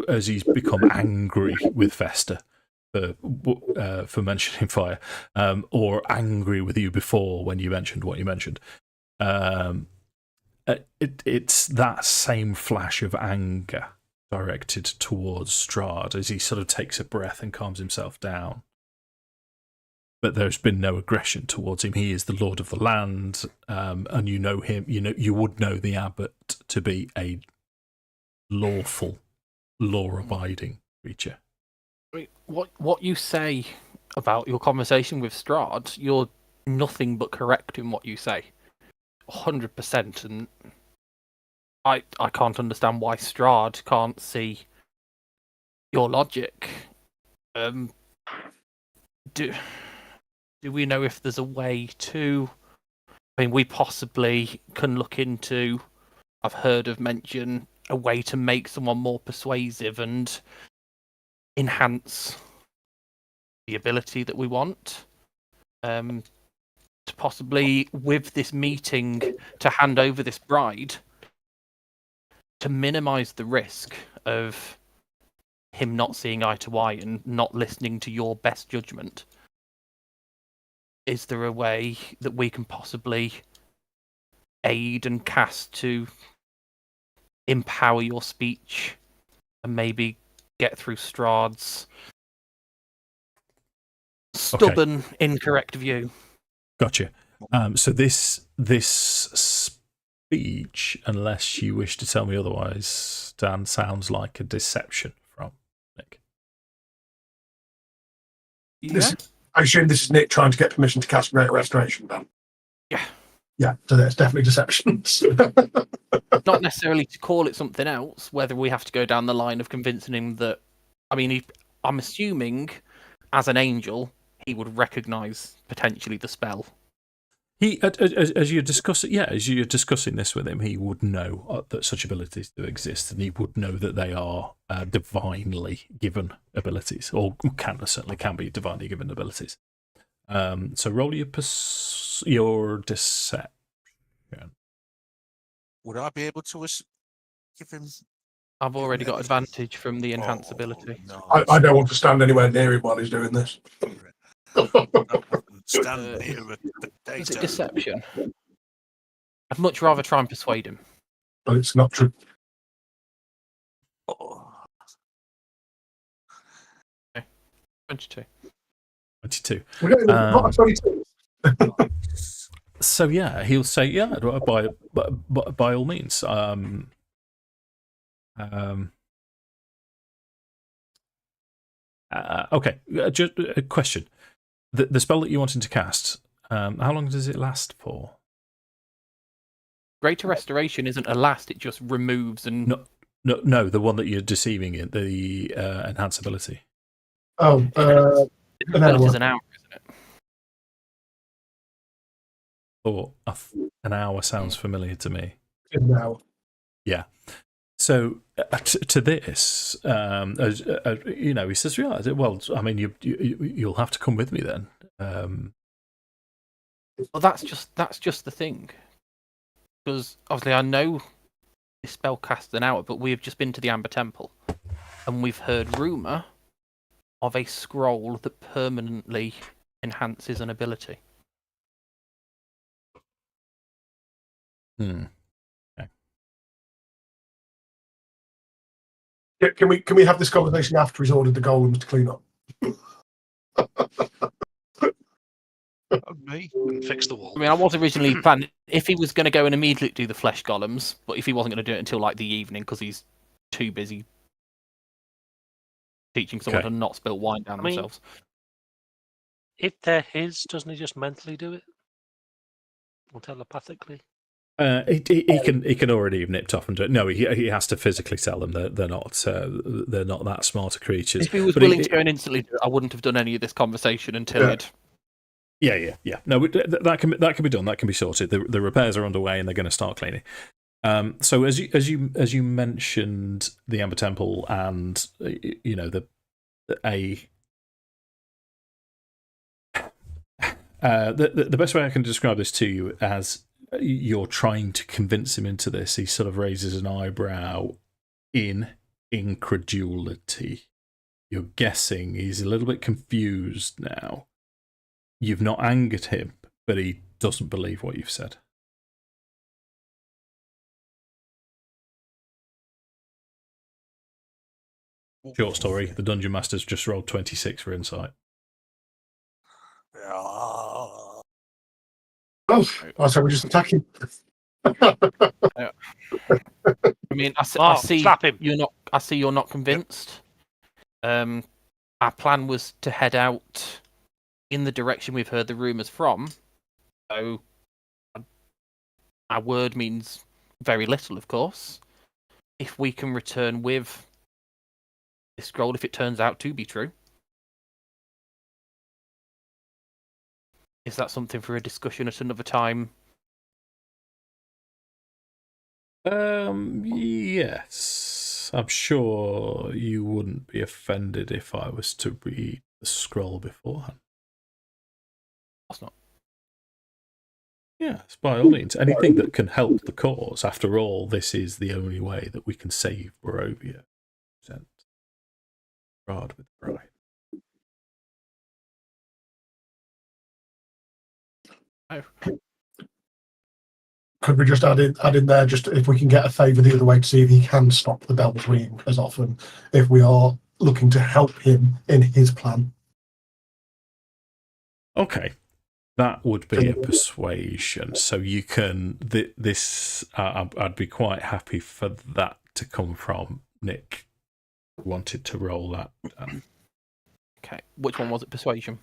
as he's become angry with Fester for mentioning fire, or angry with you before when you mentioned what you mentioned. It's that same flash of anger directed towards Strahd as he sort of takes a breath and calms himself down. But there's been no aggression towards him. He is the lord of the land, and you know him. You would know the abbot to be a lawful, law-abiding creature. What you say about your conversation with Strahd, you're nothing but correct in what you say, 100%. And I can't understand why Strahd can't see your logic. Do we know if there's a way to? I mean, we possibly can look into. I've heard of mention a way to make someone more persuasive and enhance the ability that we want. To possibly, with this meeting, to hand over this bride, to minimise the risk of him not seeing eye to eye and not listening to your best judgment. Is there a way that we can possibly aid and cast to empower your speech and maybe get through Strahd's stubborn, incorrect view? Gotcha. So this speech, unless you wish to tell me otherwise, Dan, sounds like a deception from Nik. Yeah. I assume this is Nik trying to get permission to cast Greater Restoration, then. Yeah. Yeah, so that's definitely deception. Not necessarily to call it something else, whether we have to go down the line of convincing him that... I mean, I'm assuming, as an angel, he would recognise potentially the spell. He, as you're discussing, as you're discussing this with him, he would know that such abilities do exist, and he would know that they are divinely given abilities, or certainly can be divinely given abilities. So roll your deception. Would I be able to give him? I've already got advantage from the enhanced ability. No, I don't want to stand anywhere near him while he's doing this. stand near the Is it data. deception? I'd much rather try and persuade him. But it's not true. Oh. 22. 22. We're getting not a 22. So yeah, he'll say by all means. Okay, just a question. The spell that you wanted to cast, how long does it last for? Greater Restoration isn't a last; it just removes and. No, the one that you're deceiving in, the enhance ability. Oh, an hour. Is an hour, isn't it? Or an hour sounds familiar to me. An hour. Yeah. So to this, he says, "Yeah, well, I mean, you'll have to come with me then." Well, that's just the thing, because obviously I know this spell casts an hour, but we have just been to the Amber Temple, and we've heard rumor of a scroll that permanently enhances an ability. Okay. Can we have this conversation after he's ordered the golems to clean up? Me? And fix the wall. I mean, I was originally planning if he was going to go and immediately do the flesh golems, but if he wasn't going to do it until like the evening because he's too busy teaching someone to not spill wine down themselves. If they're his, doesn't he just mentally do it? Or telepathically? He can already have nipped off and do it. No, he has to physically tell them that they're not that smart creatures. If he was willing to go and instantly do it, I wouldn't have done any of this conversation until it. Yeah. No, that can be done. That can be sorted. The repairs are underway, and they're going to start cleaning. So as you mentioned the Amber Temple and the best way I can describe this to you as you're trying to convince him into this, he sort of raises an eyebrow in incredulity. You're guessing he's a little bit confused now. You've not angered him, but he doesn't believe what you've said. Short story, the Dungeon Master's just rolled 26 for insight. Oh, so we're just attacking. I mean, I see slap him. I see you're not convinced. Our plan was to head out in the direction we've heard the rumours from. So our word means very little, of course. If we can return with this scroll, if it turns out to be true. Is that something for a discussion at another time? Yes. I'm sure you wouldn't be offended if I was to read the scroll beforehand. Of course not. Yes, by all means. Anything that can help the cause. After all, this is the only way that we can save Barovia. Strahd with pride. Oh. Could we just add in there, just if we can get a favour the other way to see if he can stop the bells ringing as often, if we are looking to help him in his plan? Okay. That would be a persuasion. So you can... I'd be quite happy for that to come from Nik. Wanted to roll that. Okay. Which one was it? Persuasion?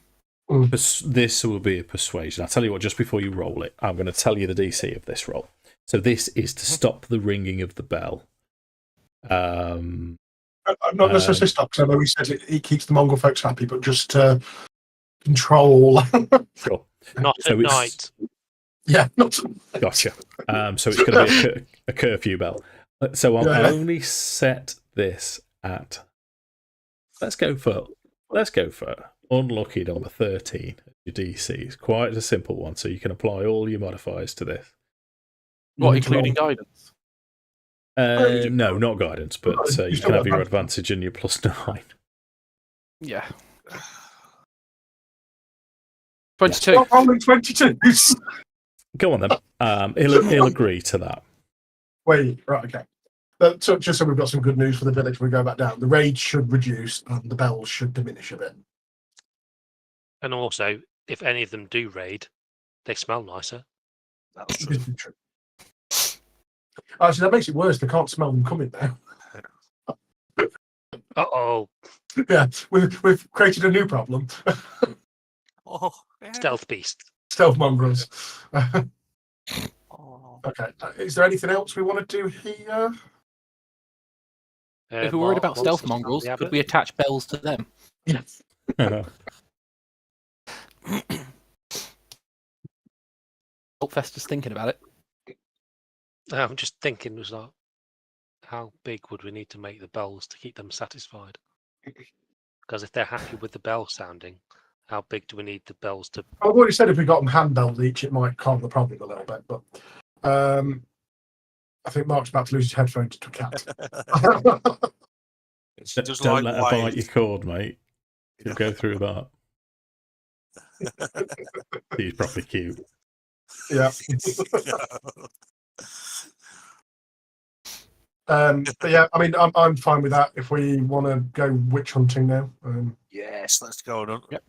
This will be a persuasion. I'll tell you what, just before you roll it, I'm going to tell you the DC of this roll. So this is to stop the ringing of the bell. Not necessarily stop, because I know he says it keeps the Mongol folks happy, but just to control. Sure. Not at night. Yeah, not. Gotcha. So it's going to be a curfew bell. So I'll only set this at. Let's go for unlucky number 13. Your DC. It's quite a simple one, so you can apply all your modifiers to this. What, including guidance? No, not guidance, but you can have your advantage and your +9. Yeah. 22. Stop rolling 22s. Go on then. He'll agree to that. Wait, right, okay. So just so we've got some good news for the village, we go back down. The rage should reduce and the bells should diminish a bit. And also, if any of them do raid, they smell nicer. That's true. True. Actually, that makes it worse. They can't smell them coming now. Uh-oh. Yeah, we've created a new problem. Oh, yeah. Stealth beast. Stealth mongrels. Oh. Okay. Is there anything else we want to do here? If we're worried about stealth mongrels, could we attach bells to them? Yes. Fest is thinking about it. I'm just thinking, was like, how big would we need to make the bells to keep them satisfied? Because if they're happy with the bell sounding, how big do we need the bells to? I've already said if we got them handbells each, it might calm the problem a little bit. But I think Mark's about to lose his headphones to a cat. Don't let her bite your cord, mate. You'll go through that. He's probably cute. Yeah. But yeah, I mean, I'm fine with that. If we want to go witch hunting now, Yes, let's go on. Yep.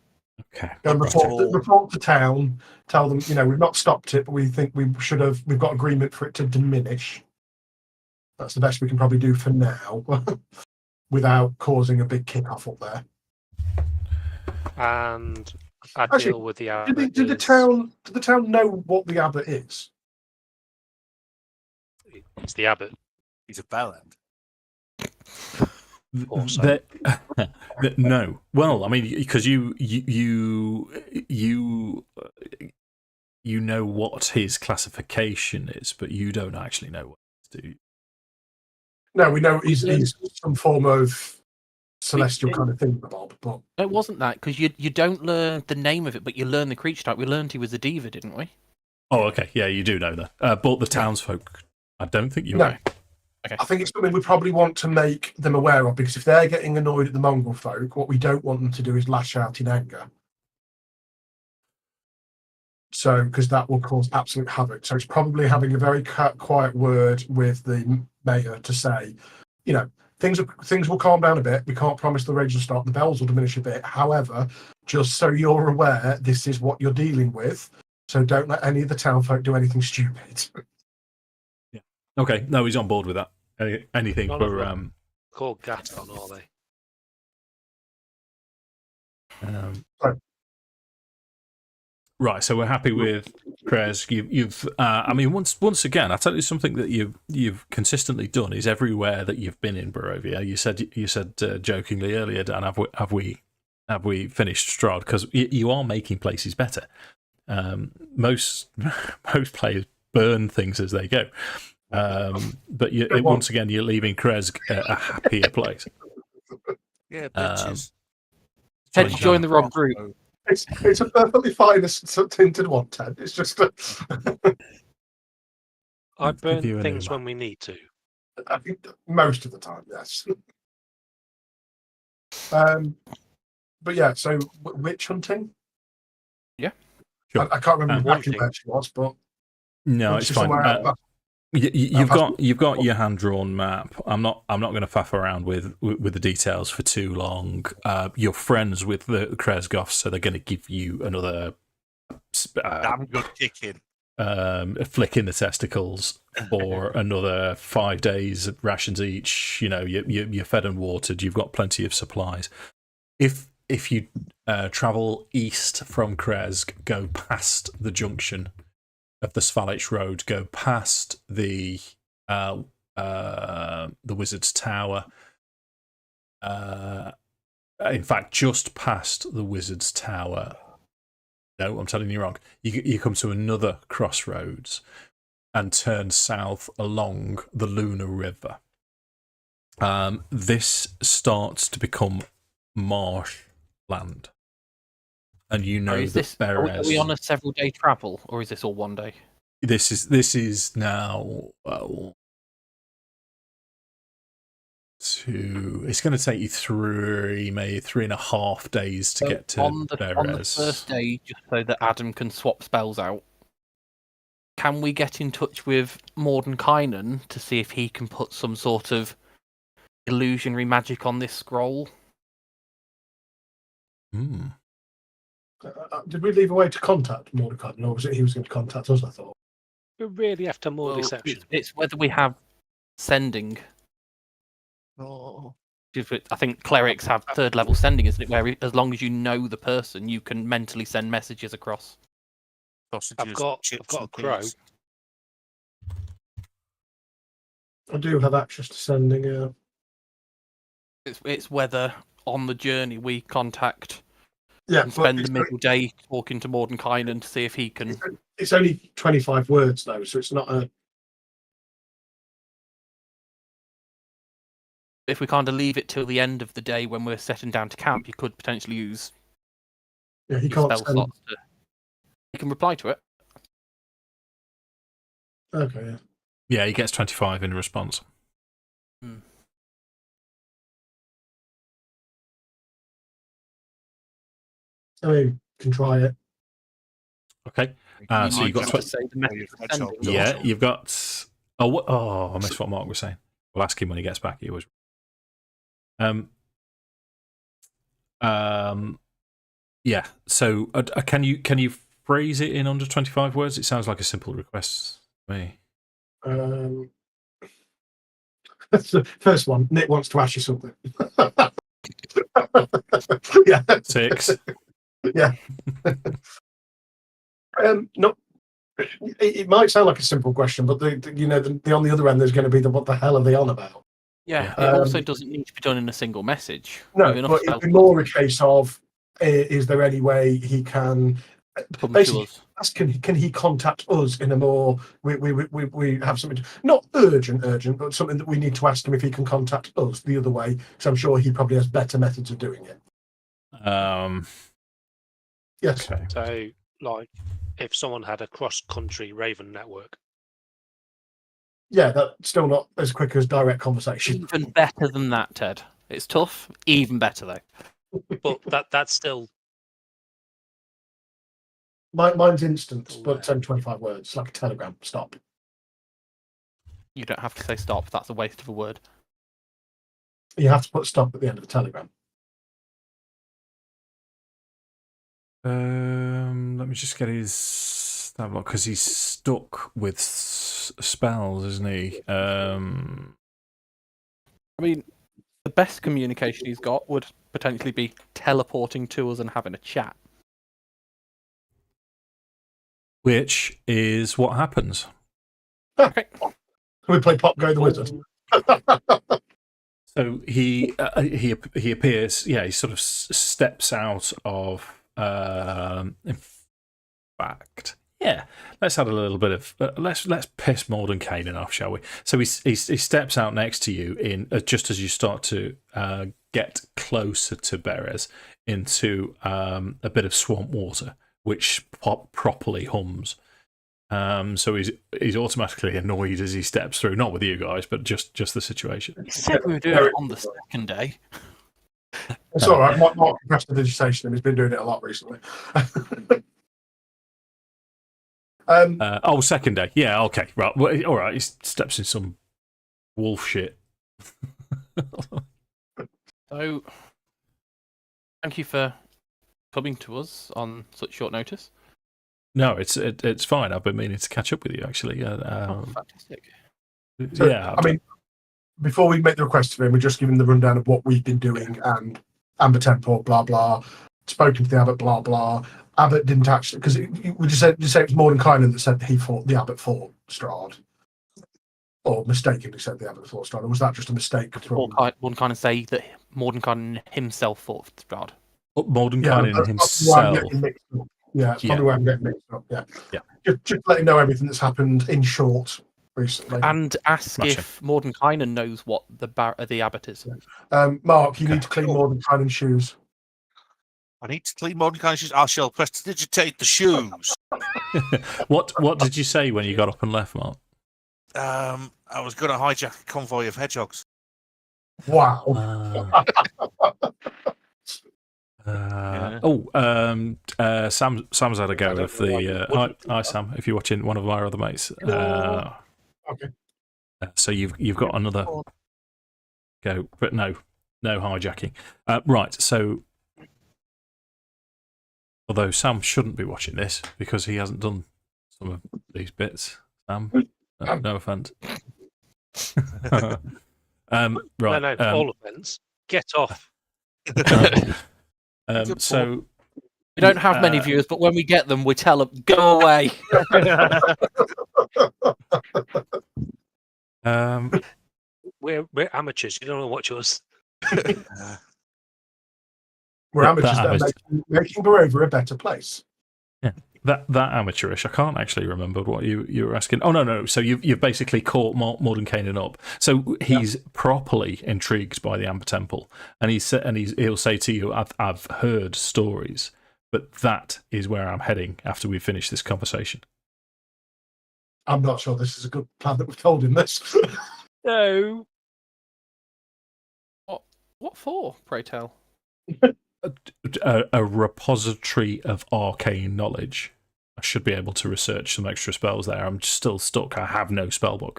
Okay. go and report to town. Tell them, we've not stopped it, but we think we should have. We've got agreement for it to diminish. That's the best we can probably do for now, without causing a big kick-off up there. And I Actually, deal with the abbot. Did the town know what the abbot is? It's the abbot. He's a bellend. Also. No. Well, I mean, because you know what his classification is, but you don't actually know what it is, do you? No, we know he's some form of celestial kind of thing, Bob. But It wasn't that, because you don't learn the name of it, but you learn the creature type. We learned he was a diva, didn't we? Oh, okay. Yeah, you do know that. But the townsfolk, I don't think you No. know. Okay. I think it's something we probably want to make them aware of, because if they're getting annoyed at the mongrel folk, what we don't want them to do is lash out in anger. So, because that will cause absolute havoc. So it's probably having a very quiet word with the mayor to say, things will calm down a bit. We can't promise the rage will stop. The bells will diminish a bit. However, just so you're aware, this is what you're dealing with. So don't let any of the town folk do anything stupid. Yeah. Okay. No, he's on board with that. Anything None of for them. Called Gaton, are they? Right, so we're happy with Krezk. You've I mean, once again, I tell you something that you've consistently done is everywhere that you've been in Barovia. You said jokingly earlier, Dan, have we finished Strahd? Because you are making places better. Most players burn things as they go, but once again, you're leaving Krezk a happier place. Yeah, bitches. Ted, join the wrong group. It's a perfectly fine tinted one, Ted. It's just I burn you a things new when we need to. I think most of the time, yes. But yeah, so witch hunting. Yeah, sure. I can't remember exactly hunting. where she was, but No, it's fine. You've got your hand-drawn map. I'm not going to faff around with the details for too long. You're friends with the Krezgoffs, so they're going to give you another Damn good kicking. a flick in the testicles for another 5 days rations each. You're fed and watered. You've got plenty of supplies. If you travel east from Krezk, go past the junction of the Svalich Road, go past the Wizard's Tower. In fact, just past the Wizard's Tower, No, I'm telling you wrong. You come to another crossroads and turn south along the Lunar River. This starts to become marsh land. And you know that are we on a several day travel, or is this all one day? This is now it's going to take you maybe 3.5 days to get to on the first day, just so that Adam can swap spells out. Can we get in touch with Mordenkainen to see if he can put some sort of illusionary magic on this scroll? Did we leave a way to contact Mordenkainen, or was it he was going to contact us? I thought. We really have to more deception. It's whether we have sending. Oh. I think clerics have 3rd level sending, isn't it? Where as long as you know the person, you can mentally send messages across. I've got a crow. I do have access to sending. Yeah. It's whether on the journey we contact. Yeah, and spend the middle day talking to Mordenkainen to see if he can. It's only 25 words though, so it's not a. If we kind of leave it till the end of the day when we're setting down to camp, you could potentially use. Yeah, he can't. Spell slots to... You can reply to it. Okay. Yeah. Yeah, he gets 25 in response. I mean, can try it. Okay. So you've got you've got. I missed what Mark was saying. We'll ask him when he gets back. He was. Yeah. So can you phrase it in under 25 words? It sounds like a simple request to me. That's the first one. Nick wants to ask you something. Yeah. 6. Yeah. No. It might sound like a simple question, but the on the other end, there's going to be what the hell are they on about? Yeah. It also doesn't need to be done in a single message. No, but it'd be more a case of, is there any way he can basically ask, can he contact us in a more we have something not urgent, but something that we need to ask him if he can contact us the other way, because I'm sure he probably has better methods of doing it. Yes. Okay. So, like, if someone had a cross-country Raven network. Yeah, that's still not as quick as direct conversation. Even better than that, Ted. It's tough. Even better, though. But that's still... Mine's instant, but 25 words, like a telegram. Stop. You don't have to say stop. That's a waste of a word. You have to put stop at the end of a telegram. Let me just get his stab block, because he's stuck with spells, isn't he? I mean, the best communication he's got would potentially be teleporting to us and having a chat. Which is what happens. Okay. We play Pop Go the Wizard. So he appears. Yeah, he sort of steps out of. In fact, yeah. Let's add a little bit of. Let's piss Mordenkainen off, shall we? So he steps out next to you in just as you start to get closer to Berez into a bit of swamp water, which properly hums. So he's automatically annoyed as he steps through, not with you guys, but just the situation. You said we were doing it on the second day. It's all right. Mark prestidigitation, and he's been doing it a lot recently. Second day. Yeah, okay, right. Well, all right. He steps in some wolf shit. So, thank you for coming to us on such short notice. No, it's fine. I've been meaning to catch up with you, actually. Fantastic. So, Yeah, I mean, before we make the request to him, we're just giving the rundown of what we've been doing, and Amber Temple, blah blah. Spoken to the abbot, blah blah. Abbot didn't actually, because we just say it was Mordenkainen that said the abbot fought Strahd, or mistakenly said the abbot fought Strahd, or was that just a mistake? Mordenkainen say that Mordenkainen himself fought Strahd. Mordenkainen himself. Yeah, it's probably where I'm getting mixed up. Yeah. Yeah. Just let him know everything that's happened in short recently. And ask Smashing. if Mordenkainen knows what the abbot is. Mark, you Okay. need to clean Mordenkainen's shoes. I need to clean Mordecai's shoes. I shall prestidigitate the shoes. What did you say when you got up and left, Mark? I was going to hijack a convoy of hedgehogs. Wow. Sam's had a go don't of know why the. you wouldn't do Hi, that. Sam. If you're watching, one of our other mates. Okay. So you've got another go, but no hijacking. Right. So, although Sam shouldn't be watching this because he hasn't done some of these bits. Sam, no offense. Right. No, all offence. Get off. So We don't have many viewers, but when we get them, we tell them, go away. We're amateurs. You don't want to watch us. We're amateurs that are making Barovia a better place. that amateurish. I can't actually remember what you were asking. Oh no. So you've basically caught Mordenkainen up. So he's properly intrigued by the Amber Temple, and he'll say to you, "I've heard stories, but that is where I'm heading after we finish this conversation." I'm not sure this is a good plan that we've told him this. No. What for, pray tell? A repository of arcane knowledge. I should be able to research some extra spells there. I'm still stuck. I have no spellbook.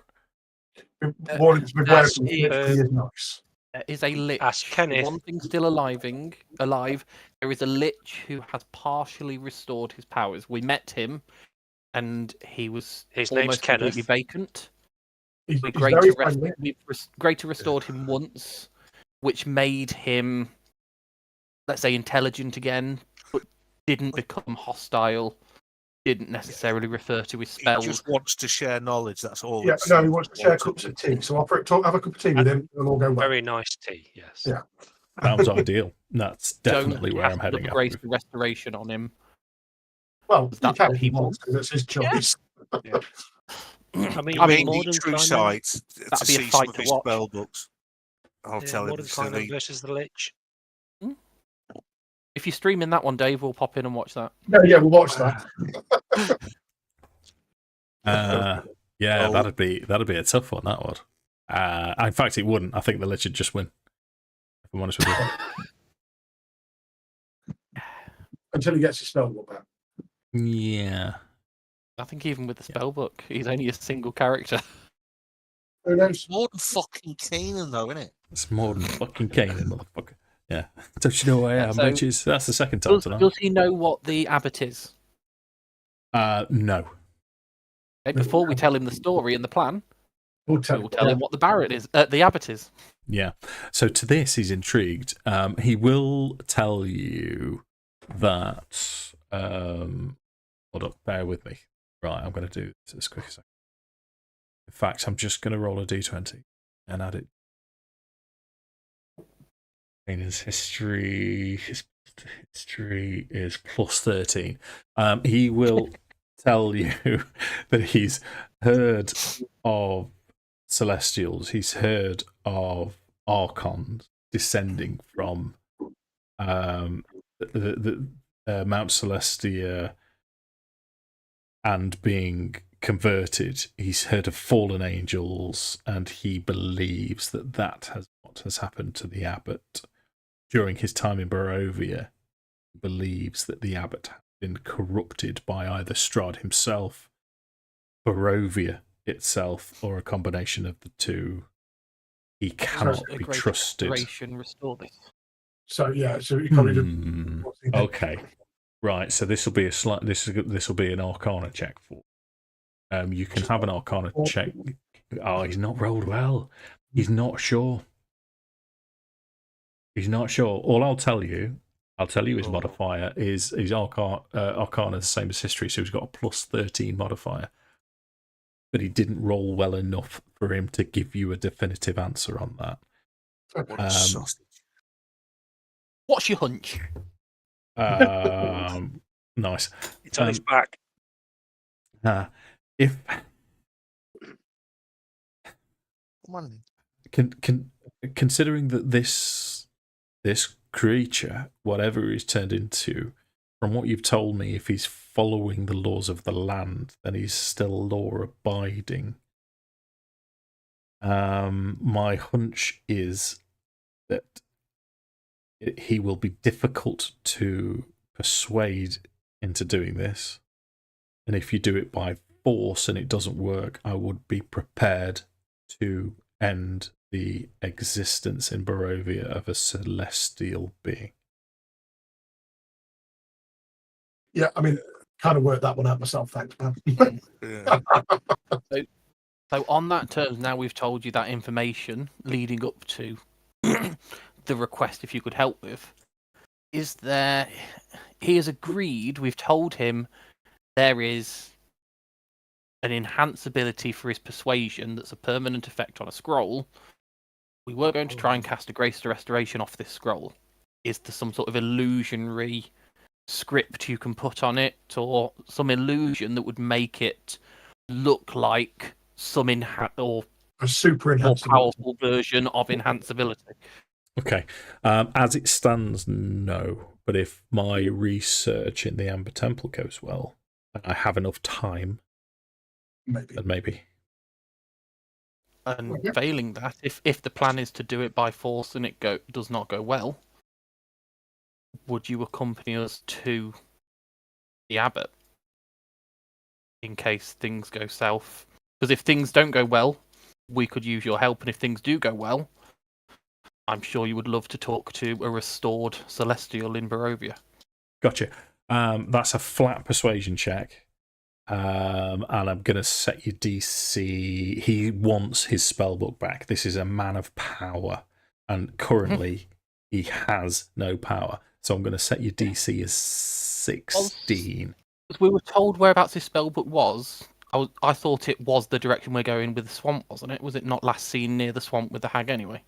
Warning's been Ask is nice. There is a lich. Ask Kenneth. One thing still alive. There is a lich who has partially restored his powers. We met him, and he was His name's almost Kenneth. completely vacant. He's We've very friendly. greater restored him once, which made him, let's say, intelligent again, but didn't become hostile. Didn't necessarily refer to his He spells. just wants to share knowledge. That's all. Yeah, no, he wants to share cups of tea. So I'll have a cup of tea with him, and we'll all go well. Very nice tea. Yes. Yeah. Sounds ideal. That's definitely Don't where I'm cast heading. the grace of restoration on him. Well, Is he that can what if he he wants, because it's his choice. Yeah. I mean, I Maybe mean, true Mordenkainen- sight to that'd be a see fight some of to his watch. spell books. I'll Yeah, tell him. Mordenkainen versus the Lich. If you're streaming that one, Dave, we'll pop in and watch that. No, yeah, we'll watch that. Yeah, Oh. that'd be a tough one. That would. In fact, it wouldn't. I think the Lich would just win. If I'm honest with you. Until he gets his spell book back. Yeah. I think even with the spellbook, he's only a single character. Who knows? More than fucking Keenan, though, isn't it? It's more than fucking Kanan, motherfucker. Yeah. Don't you know who I am, So- bitches? That's the second time tonight. Does he know what the abbot is? No. Okay, before we tell him the story and the plan, We'll tell, we'll tell him what the abbot is. The abbot is. Yeah. So to this, he's intrigued. He will tell you that. Hold up, bear with me. Right, I'm going to do this as quick as I can. In fact, I'm just going to roll a d20 and add it. In his history is plus 13. He will tell you that he's heard of celestials. He's heard of archons descending from the Mount Celestia and being converted. He's heard of fallen angels, and he believes that has what has happened to the abbot during his time in Barovia. He believes that the abbot has been corrupted by either Strahd himself, Barovia itself, or a combination of the two. He cannot A be great trusted. restoration restore this. So yeah, so he probably Okay, right. So this will be this will be an Arcana check for. You can have an Arcana check. Oh, he's not rolled well. He's not sure. He's not sure. All I'll tell you his modifier is Arcana the same as history, so he's got a plus 13 modifier. But he didn't roll well enough for him to give you a definitive answer on that. What a sausage. What's your hunch? Nice. It's on his back. If Come on. considering that this creature, whatever he's turned into, from what you've told me, if he's following the laws of the land, then he's still law-abiding. My hunch is that he will be difficult to persuade into doing this. And if you do it by force and it doesn't work, I would be prepared to end the existence in Barovia of a celestial being. Yeah, I mean, kind of worked that one out myself, thanks, man. Yeah. So on that terms, now we've told you that information leading up to the request, if you could help with, is there... He has agreed, we've told him there is an enhanced ability for his persuasion that's a permanent effect on a scroll. We were going to try and cast a Grace to Restoration off this scroll. Is there some sort of illusionary script you can put on it, or some illusion that would make it look like some or A super more enhanced powerful version of enhanceability? Okay. As it stands, no. But if my research in the Amber Temple goes well, and I have enough time, maybe. then maybe. And Yeah. failing that, if the plan is to do it by force and it does not go well, would you accompany us to the abbot in case things go south? Because if things don't go well, we could use your help, and if things do go well, I'm sure you would love to talk to a restored celestial in Barovia. Gotcha. That's a flat persuasion check. And I'm going to set your DC. He wants his spellbook back. This is a man of power. And currently, he has no power. So I'm going to set your DC as 16. We were told whereabouts his spellbook was. I thought it was the direction we're going with the swamp, wasn't it? Was it not last seen near the swamp with the hag anyway?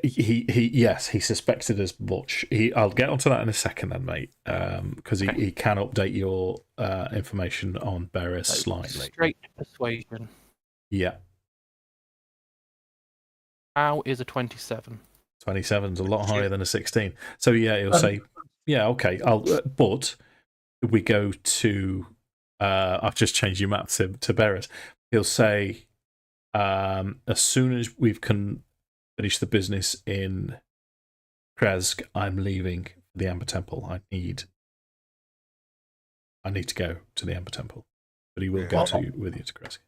Yes, he suspected as much. I'll get onto that in a second then, mate, because he can update your information on Beres slightly. Straight persuasion. Yeah. How is a 27? 27's a lot higher than a 16. So yeah, he'll say, yeah, okay. But we go to. I've just changed your map to Beres. He'll say, as soon as we've finish the business in Krezk, I'm leaving the Amber Temple. I need to go to the Amber Temple, but he will go with you to Krezk.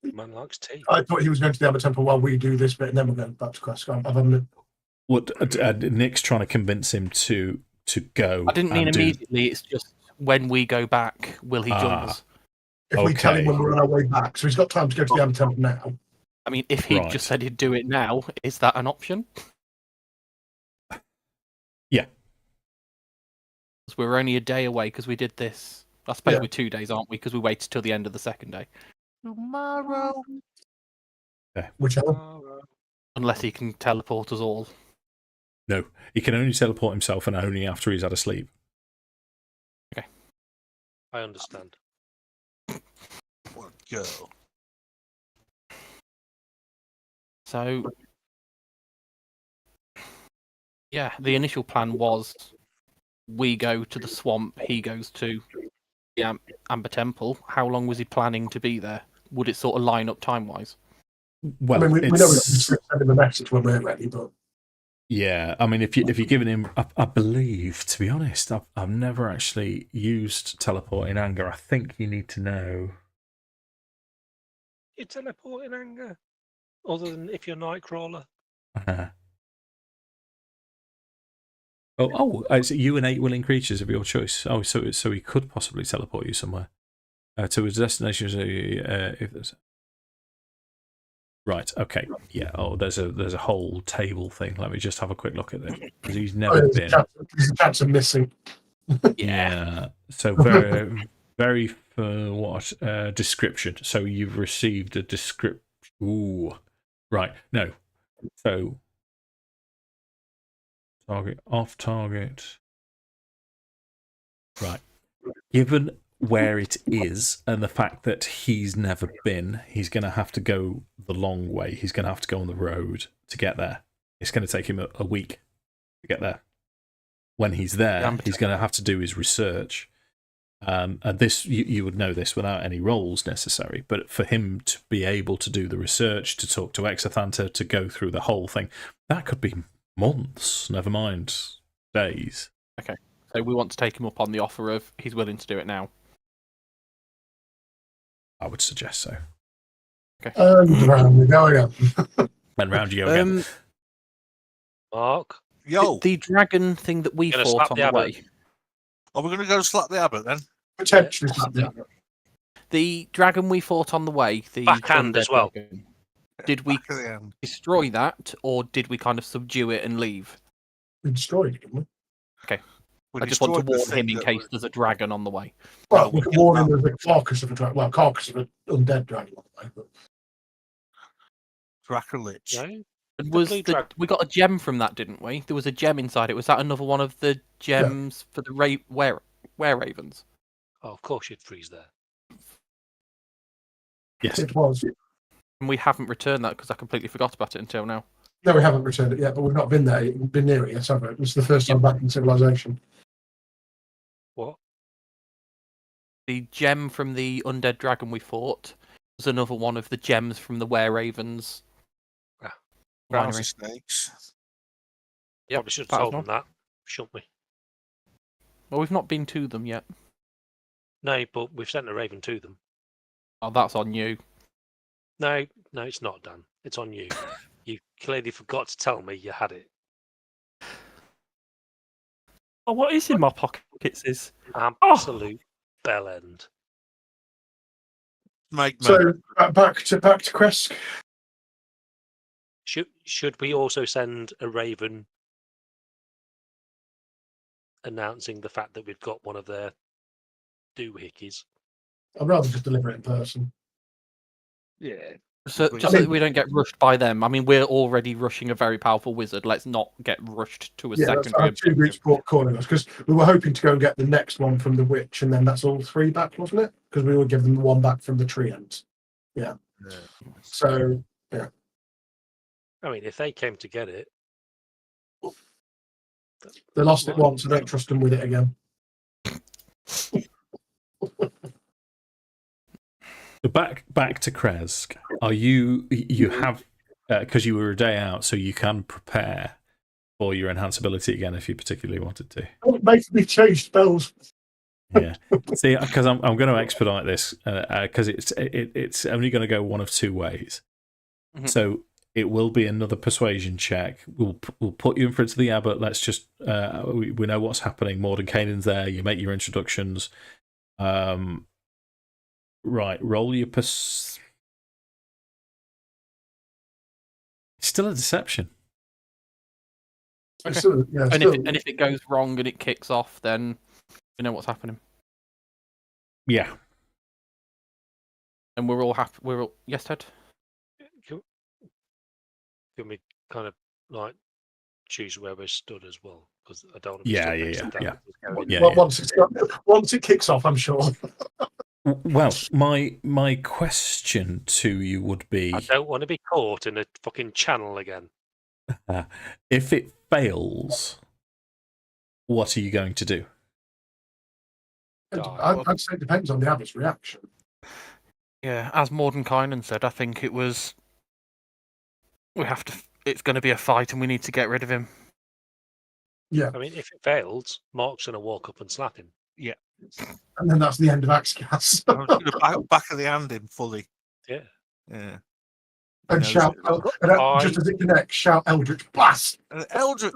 Man likes tea. I thought he was going to the Amber Temple while we do this bit, and then we're going back to Krezk. What Nick's trying to convince him to go. I didn't mean immediately. It's just when we go back, will he join us? If we tell him when we're on our way back, so he's got time to go to the Amber Temple now. I mean, if he just said he'd do it now, is that an option? Yeah. Because we're only a day away because we did this. I suppose we're 2 days, aren't we? Because we waited till the end of the second day. Tomorrow. Okay. Whichever. Unless he can teleport us all. No, he can only teleport himself, and only after he's had a sleep. Okay. I understand. What girl? So, yeah, the initial plan was we go to the swamp, he goes to the Amber Temple. How long was he planning to be there? Would it sort of line up time-wise? Well, I mean, we know we can send him a message when we're ready, but... Yeah, I mean, if you're giving him, I believe, to be honest, I've never actually used teleport in anger. I think you need to know. You teleport in anger, other than if you're Nightcrawler. It's you and 8 willing creatures of your choice. Oh, so he could possibly teleport you somewhere to a destination. If there's right, okay, yeah. Oh, there's a whole table thing. Let me just have a quick look at this because he's never been. There's a chance of missing. Yeah. So very for what description? So you've received a description. Ooh, right. No. So target off target. Right. given where it is and the fact that he's never been, he's going to have to go the long way. He's going to have to go on the road to get there. It's going to take him a week to get there. When he's there, he's going to have to do his research. And this, you would know this without any rolls necessary, but for him to be able to do the research, to talk to Hexadin, to go through the whole thing, that could be months, never mind days. Okay, so we want to take him up on the offer of he's willing to do it now. I would suggest so. Okay. Round we go again. And round you go again. Mark? Yo, The dragon thing that we Gonna fought slap on the the abbot. way. are we going to go slap the abbot then? Potentially. Yeah. The dragon we fought on the way, the Backhand undead as well. dragon, did we Back at the end. destroy that, or did we kind of subdue it and leave? We destroyed it, didn't we? We I just want to destroyed the warn him thing in that case was- there's a dragon on the way. Well, we we can killed warn him that. there's a carcass of a dragon. Well, carcass of an undead dragon. But Dracolich. No? And The was blue the, dragon. we got a gem from that, didn't we? There was a gem inside it. Was that another one of the gems for the were ravens? Oh, of course you'd freeze there. Yes. it was. And we haven't returned that because I completely forgot about it until now. No, we haven't returned it yet, but we've not been there. Been near it yet, have we? It was the first time back in civilization. What? The gem from the undead dragon we fought was another one of the gems from the were ravens. Drowsy winery. snakes. Yep, Probably should that have was told them one. that, shouldn't we? Well, we've not been to them yet. No, but we've sent a raven to them. Oh, that's on you. No, it's not, Dan. It's on you. You clearly forgot to tell me you had it. Oh, what is in my pockets is... Absolute bell end. Make So back to Krezk. Should we also send a raven announcing the fact that we've got one of their doohickeys? I'd rather just deliver it in person. Yeah. So, just so that we don't get rushed by them. I mean, we're already rushing a very powerful wizard. Let's not get rushed to a Yeah, that's secondary our two groups calling us because we were hoping to go and get the next one from the witch, and then that's all three back, wasn't it? Because we would give them the one back from the tree ends. Yeah. So yeah. I mean, if they came to get it, They lost it once, I don't trust them with it again. So back to Krezk. Are you have because you were a day out, so you can prepare for your enhance ability again if you particularly wanted to. Don't make me change spells. Yeah. See, because I'm going to expedite this because it's only going to go one of two ways. Mhm. So it will be another persuasion check. We'll put you in front of the abbot. Let's just we know what's happening. Mordenkainen's there. You make your introductions. Right, roll your It's still a deception. Okay. Still, yeah, And still, if it goes wrong and it kicks off, then we know what's happening. Yeah. And we're all happy. We're all... Yes, Ted? can we kind of like choose where we're stood as well? Because I don't want to be Yeah, stood yeah, next to yeah, Dan yeah. who's going, Yeah, well, yeah. once it kicks off, I'm sure. Well, my question to you would be: I don't want to be caught in a fucking channel again. if it fails, what are you going to do? I'd say it depends on the abbot's reaction. Yeah, as Mordenkainen said, I think it was... We have to... It's going to be a fight and we need to get rid of him. Yeah, I mean, if it fails, Mark's going to walk up and slap him. and then that's the end of Akxikas. I was gonna back of the hand him fully. Yeah. Yeah. And He knows shout, it. just as it connects, shout Eldritch Blast. Eldritch.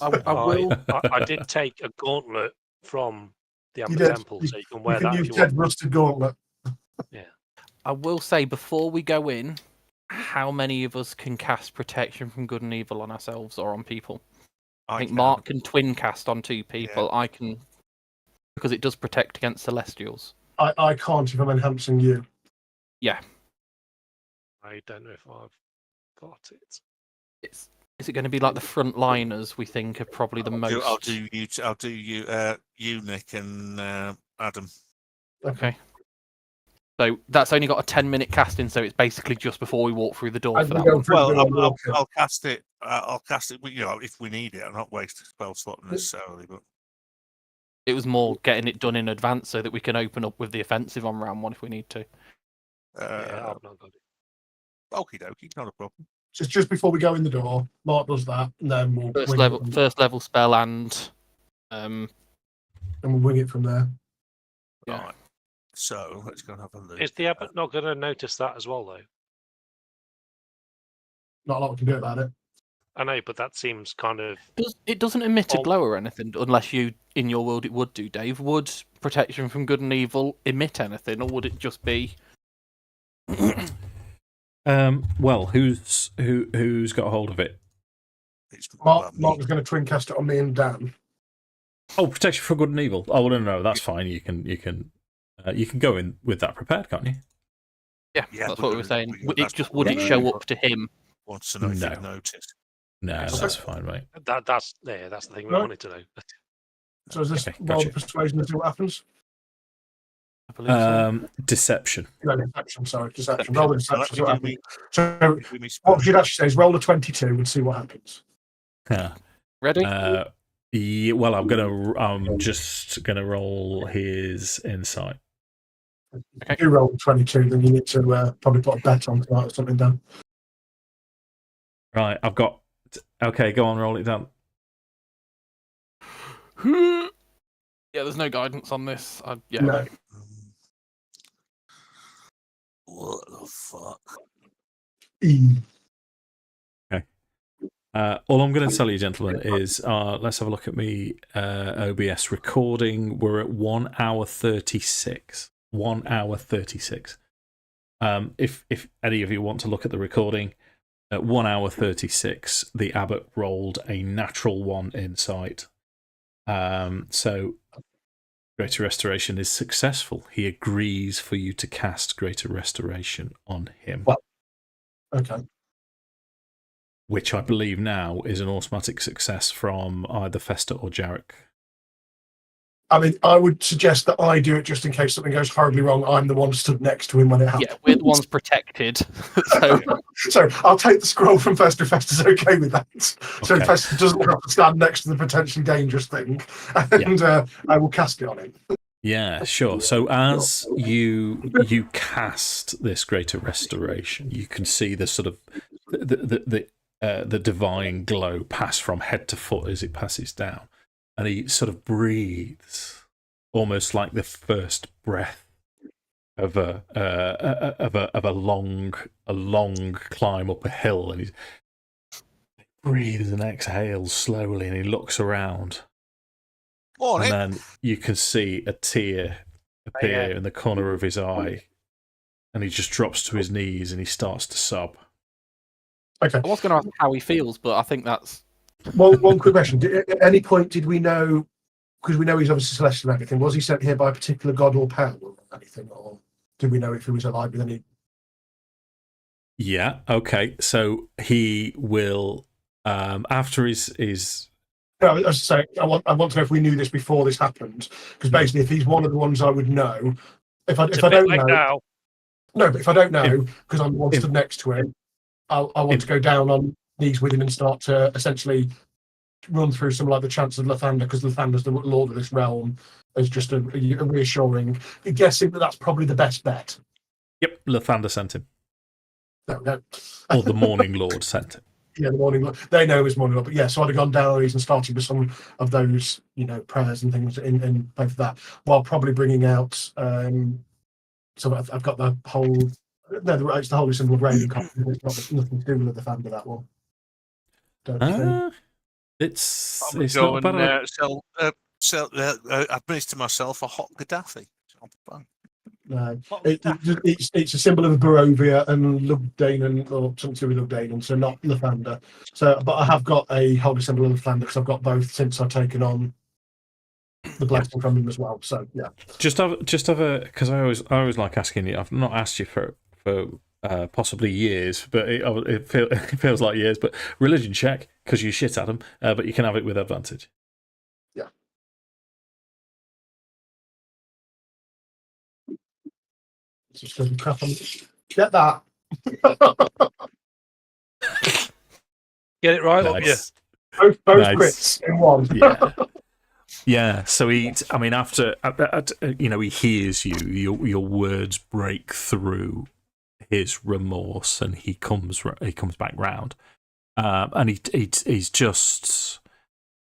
I will... I did take a gauntlet from the You Amber did. Temple, so you can wear You can that if use you Dead want. Rusted Gauntlet. I will say, before we go in, how many of us can cast Protection from Good and Evil on ourselves or on people? I think Mark can twin cast on two people. I can... Because it does protect against Celestials. I can't if I'm enhancing you. Yeah. I don't know if I've got it. It's Is it going to be like the frontliners? We think are probably the most. I'll do you, Nick, and Adam. Okay. So that's only got a 10-minute casting, so it's basically just before we walk through the door As for we that go one. through the Well, door, walk in. I'll cast it. I'll cast it. You know, if we need it, I'm not wasting spell slot necessarily. But It was more getting it done in advance so that we can open up with the offensive on round 1 if we need to. Yeah, I've not got it. Okie dokie, not a problem. Just before we go in the door, Mark does that, and then we'll First level spell and and we'll wing it from there. Yeah. Right. So let's go and have a look. Is the abbot not going to notice that as well, though? Not a lot we can do about it. I know, but that seems kind of... It doesn't emit a Oh. glow or anything, unless you, in your world, it would do, Dave. Would protection from good and evil emit anything, or would it just be... Well, who's got a hold of it? Mark was going to twin cast it on me and Dan. Oh, protection for good and evil. Oh no, that's fine. You can go in with that prepared, can't you? Yeah, Yeah, that's but what we were saying. that's Would it show up to him? Wants to know if No. you've noticed. No, that's fine, mate. That's the thing we No. wanted to know. So is this Okay, roll gotcha. the persuasion to see what happens? I believe so. Deception. No, deception, sorry. Deception. Roll the deception, see what Give me- happens. So give me what we should actually say is roll a 22 and see what happens. Yeah. Ready? Yeah, well, I'm just gonna roll his insight. If you roll 22, then you need to probably put a bet on tonight or something, Dan. Right, I've got. Okay, go on, roll it down. Yeah, there's no guidance on this. Yeah. No. What the fuck? All I'm going to tell you, gentlemen, is let's have a look at me OBS recording. We're at 1 hour 36. 1 hour 36. If any of you want to look at the recording, at 1 hour 36, the abbot rolled a natural 1 insight. So Greater Restoration is successful. He agrees for you to cast Greater Restoration on him. Well, okay. Which I believe now is an automatic success from either Fester or Jarek. I mean, I would suggest that I do it just in case something goes horribly wrong. I'm the one stood next to him when it happens. Yeah, we're the ones protected. So So I'll take the scroll from Fester. Fester's okay with that. So Okay. Fester doesn't have to stand next to the potentially dangerous thing. And I will cast it on him. Yeah, sure. So as you cast this Greater Restoration, you can see the sort of the divine glow pass from head to foot as it passes down, and he sort of breathes almost like the first breath of a long climb up a hill, and he breathes and exhales slowly, and he looks around. On And it. then you can see a tear appear in the corner of his eye, and he just drops to his knees and he starts to sob. Okay. I was going to ask how he feels, but I think that's... Well, one quick question. At any point did we know, because we know he's obviously celestial and everything, was he sent here by a particular god or power or anything? Or did we know if he was alive with any? Yeah, okay. So he will, after his No, I was saying, I want to know if we knew this before this happened. Because basically, if he's one of the ones I would know, if I don't know, Now. no, but if I don't know, because I'm the one stood next to him, I want to go down on knees with him and start to essentially run through some like the chants of Lathander, because Lathander's the lord of this realm, as just a reassuring, guessing that that's probably the best bet. Yep, Lathander sent him. No. Or the Morning Lord sent him. Yeah, the morning. They know his morning, but yeah. So I'd have gone down on these and started with some of those, prayers and things in both of that, while probably bringing out. So I've got the whole. No, it's the holy symbol of rain. It's got nothing to do with the fan of that one. Don't think. It's Go not bad. and administer myself a hot Gaddafi. No, it's a symbol of Barovia and Lugdanon, or something to do with Lugdanon, so not Lathander. So, but I have got a holy symbol of Lathander because I've got both since I've taken on the blessing from him as well. So yeah, Just have a, because I always like asking you. I've not asked you for possibly years, but it feels like years. But religion check, because you shit at them, but you can have it with advantage. Yeah. Just going to crap on. Get that. Get it right, Nice. Both Nice. crits in one. Yeah. Yeah, so after he hears you, your words break through his remorse, and he comes back round, and he's just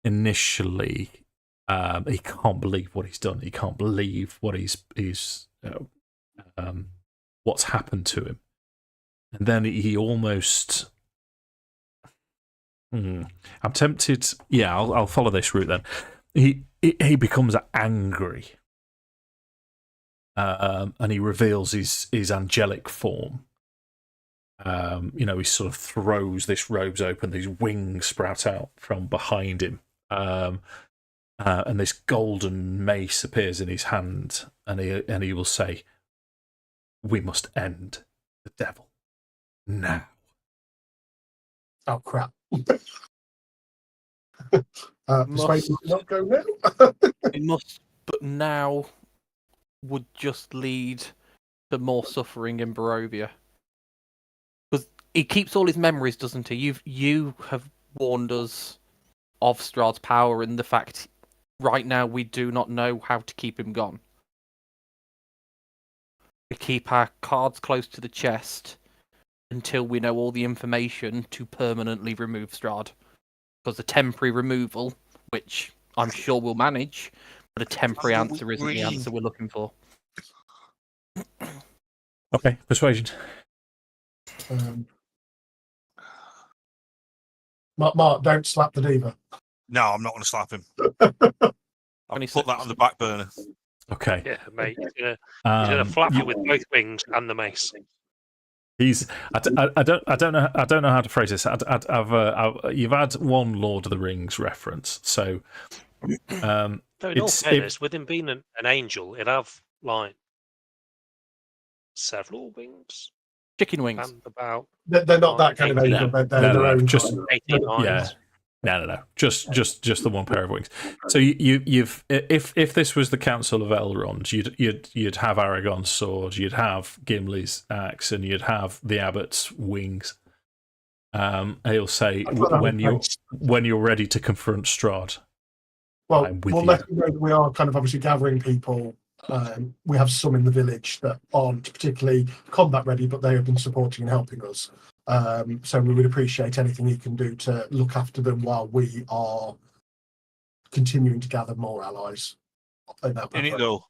initially he can't believe what he's done. He can't believe what what's happened to him, and then he almost. I'm tempted. Yeah, I'll follow this route then. He becomes angry, and he reveals his angelic form. He sort of throws this robes open, these wings sprout out from behind him, and this golden mace appears in his hand, and he will say, "We must end the devil now." Oh crap! Persuasion not go now. It must, but now would just lead to more suffering in Barovia. Because he keeps all his memories, doesn't he? You have warned us of Strahd's power and the fact right now we do not know how to keep him gone. We keep our cards close to the chest until we know all the information to permanently remove Strahd. Because a temporary removal, which I'm sure we'll manage, but a temporary answer isn't the answer we're looking for. Okay, persuasion. Mark, don't slap the diva. No, I'm not going to slap him. I'll put that on the back burner. Okay. Yeah, mate. He's gonna flap you with both wings and the mace. I don't know how to phrase this. You've had one Lord of the Rings reference, so. No, in all fairness, with him being an angel, it'd have like several wings. Chicken wings. And about. They're not that kind of angel. They're their own. Just 18 yeah. No. Just the one pair of wings. So you've if this was the Council of Elrond, you'd have Aragorn's sword, you'd have Gimli's axe, and you'd have the abbot's wings. He'll say when you're ready to confront Strahd. Well, let you know that we are kind of obviously gathering people. We have some in the village that aren't particularly combat ready, but they have been supporting and helping us. So we would appreciate anything you can do to look after them while we are continuing to gather more allies. In it though.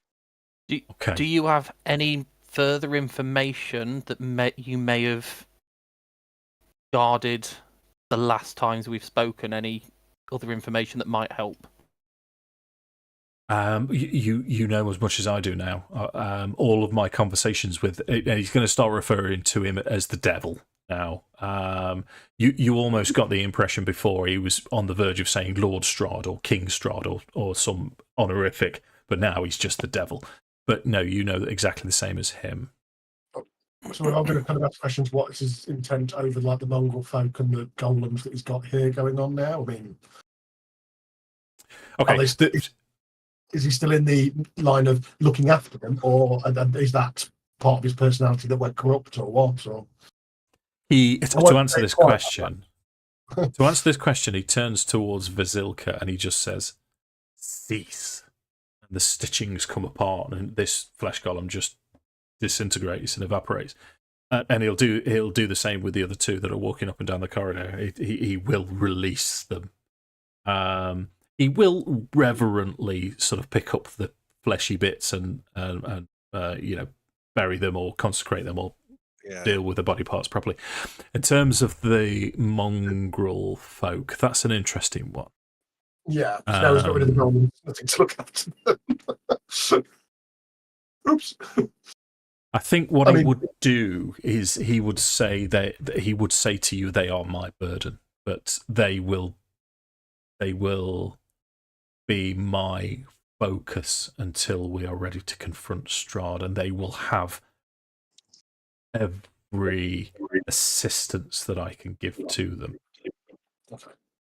Do you have any further information that you may have guarded the last times we've spoken? Any other information that might help? You know as much as I do now. All of my conversations with he's going to start referring to him as the devil now. You almost got the impression before he was on the verge of saying Lord Strahd or King Strahd or some honorific, but now he's just the devil. But no, you know exactly the same as him. So we're all going to kind of ask questions. What is his intent over like the mongrel folk and the golems that he's got here going on now? I mean, okay. Is he still in the line of looking after them, or is that part of his personality that went corrupt, or what? Or to answer this question, he turns towards Vasilka and he just says, "Cease." And the stitchings come apart, and this flesh golem just disintegrates and evaporates. And he'll do the same with the other two that are walking up and down the corridor. He will release them. He will reverently sort of pick up the fleshy bits and bury them or consecrate them or deal with the body parts properly. In terms of the mongrel folk, that's an interesting one. Yeah, now he's got rid of the golems. Nothing to look after. Oops. I think what he would do is he would say to you, "They are my burden, but they will be my focus until we are ready to confront Strahd, and they will have every assistance that I can give to them. Okay.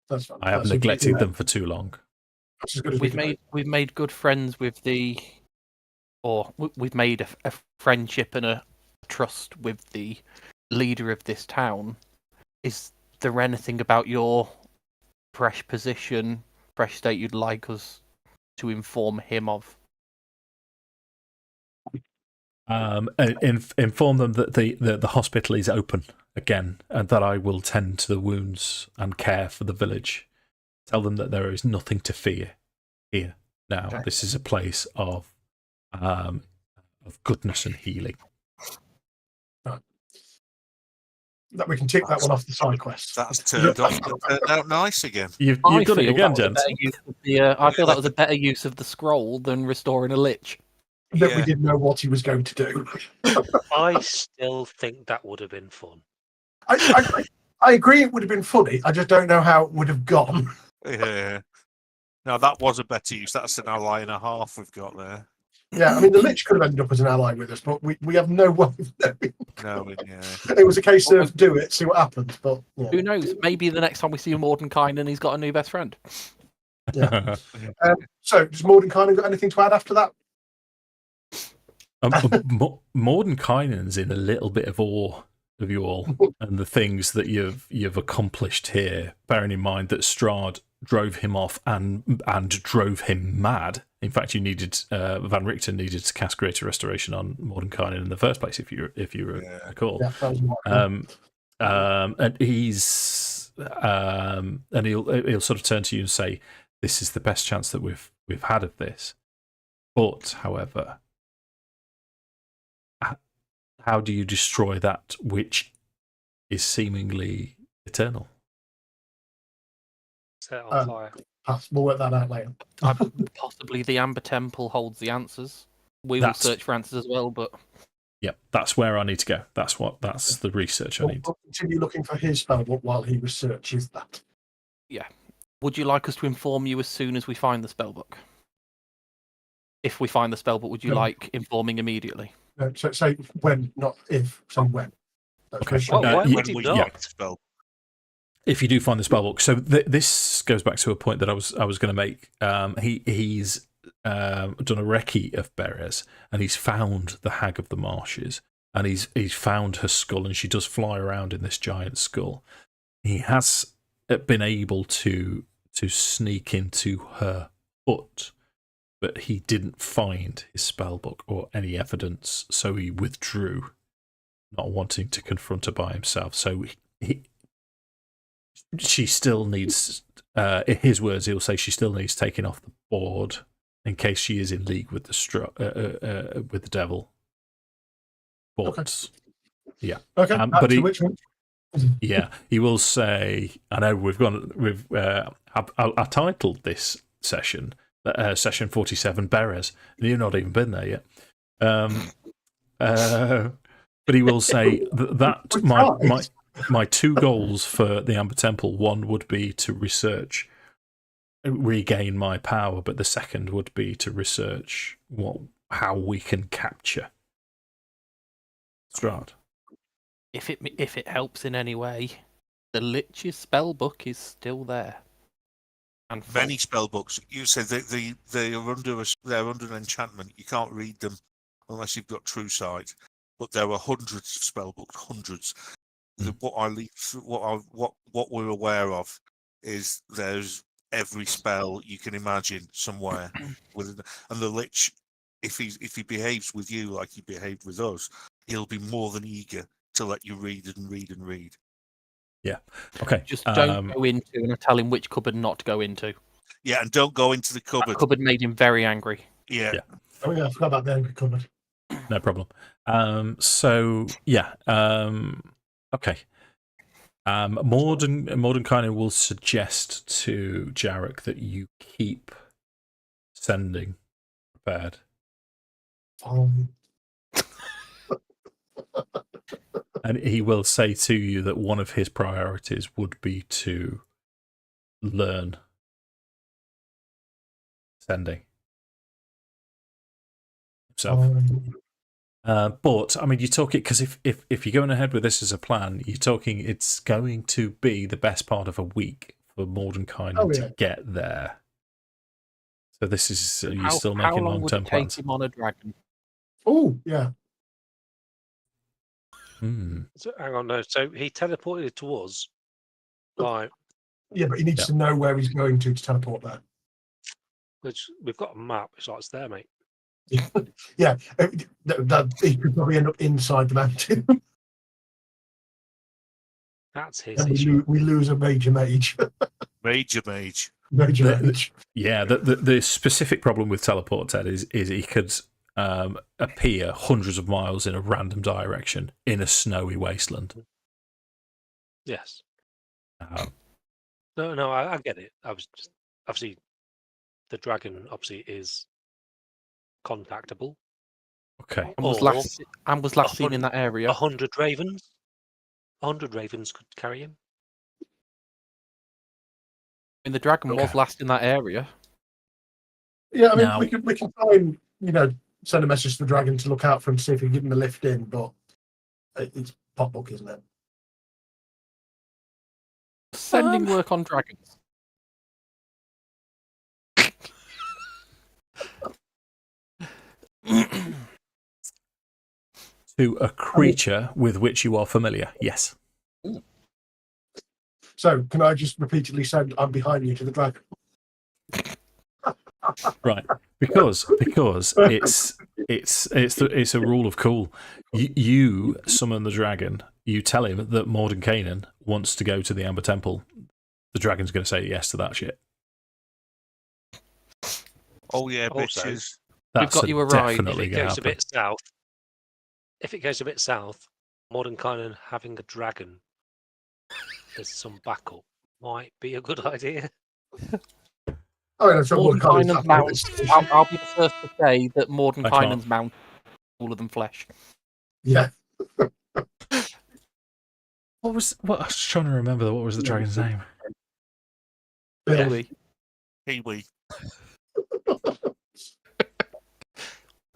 That's fine. I have That's neglected them for too long. That's as good as we can do. We've made good friends with we've made a friendship and a trust with the leader of this town. Is there anything about your fresh position, fresh state you'd like us to inform him of? Inform them that the hospital is open again, and that I will tend to the wounds and care for the village. Tell them that there is nothing to fear here now. Okay. This is a place of goodness and healing. That we can tick that one off the side quest. That's turned out nice again. You've I done it feel again, that was a gents. better use of the, I feel that was a better use of the scroll than restoring a lich. That we Yeah. didn't know what he was going to do. I still think that would have been fun. I agree it would have been funny. I just don't know how it would have gone. Yeah. No, that was a better use. That's an ally and a half we've got there. Yeah, I mean, the Lich could have ended up as an ally with us, but we have no way of knowing. No, yeah. It was a case of do it, see what happens. But yeah. Who knows? Maybe the next time we see Mordenkainen, he's got a new best friend. Yeah. So, does Mordenkainen got anything to add after that? Mordenkainen's in a little bit of awe of you all and the things that you've accomplished here, bearing in mind that Strahd drove him off and drove him mad. In fact, you needed Van Richter needed to cast Greater Restoration on Mordenkainen in the first place, if you recall. Yeah, that was And he's and he'll sort of turn to you and say, "This is the best chance that we've had of this." But, however, how do you destroy that which is seemingly eternal? Set it on fire. We'll work that out later. Possibly the Amber Temple holds the answers. We will search for answers as well, but Yeah, that's where I need to go. That's the research I need. We'll continue looking for his spellbook while he researches that. yeah. Would you like us to inform you as soon as we find the spellbook? If we find the spellbook, would you No. like informing immediately? No, so say when, not if. Say when. That's Okay. very Well, short. why would he not? Spell. If you do find the spellbook, so this goes back to a point that I was going to make. He's done a recce of Beres, and he's found the Hag of the Marshes, and he's found her skull, and she does fly around in this giant skull. He has been able to sneak into her hut, but he didn't find his spellbook or any evidence, so he withdrew, not wanting to confront her by himself. So she still needs, in his words, he'll say she still needs taking off the board in case she is in league with the devil. But Okay. yeah, Okay, but to which one? yeah, he will say, I know I titled this session session 47 Beres, and you've not even been there yet. But he will say that my two goals for the Amber Temple, one would be to regain my power, but the second would be to research how we can capture Strahd. If it helps in any way, the Lich's spellbook is still there. And full. Many spell books. You said they're under an enchantment. You can't read them unless you've got true sight. But there are hundreds of spell books, hundreds. What we're aware of is there's every spell you can imagine somewhere and the Lich, if he behaves with you like he behaved with us, he'll be more than eager to let you read and read and read. Yeah. Okay. Just don't go into, and I tell him which cupboard not to go into. Yeah, and don't go into the cupboard. That cupboard made him very angry. Yeah. Oh yeah, I forgot about the angry cupboard. No problem. So yeah. Okay. Mordenkainen will suggest to Jarek that you keep sending prepared. And he will say to you that one of his priorities would be to learn sending himself. But I mean, you talk it because if you're going ahead with this as a plan, you're talking it's going to be the best part of a week for Mordenkainen to get there. So this is you're still making long-term plans. How long would it take him on a dragon? Oh, yeah. So, hang on, no. So he teleported to us. Right. Yeah, but he needs to know where he's going to teleport there. Which we've got a map. It's like it's there, mate. Yeah, he could probably end up inside the mountain. That's his And issue. we lose a major mage. Major mage. Major mage. Yeah, the specific problem with teleport, Ted, is he could appear hundreds of miles in a random direction in a snowy wasteland. Yes. No, I get it. I was just, obviously the dragon obviously is contactable. Okay. And was last seen in that area. 100 ravens. 100 ravens could carry him. I mean, the dragon was last in that area. Yeah, I mean, we can try and send a message to the dragon to look out for him, see if we can give him a lift in, but it's potluck, isn't it? Sending work on dragons. To a creature with which you are familiar, yes. So, can I just repeatedly send "I'm behind you" to the dragon? Right, because it's a rule of cool. You summon the dragon. You tell him that Mordenkainen wants to go to the Amber Temple. The dragon's going to say yes to that shit. Oh yeah, Also, bitches. We've got you a ride. Definitely If it goes a bit south, Mordenkainen having a dragon, there's some backup. Might be a good idea. I mean, I'm sure Mordenkainen's mount. I'll be the first to say that Mordenkainen's mount is cooler than flesh. Yeah. What I was trying to remember. What was the dragon's name? Billy. Pee-wee.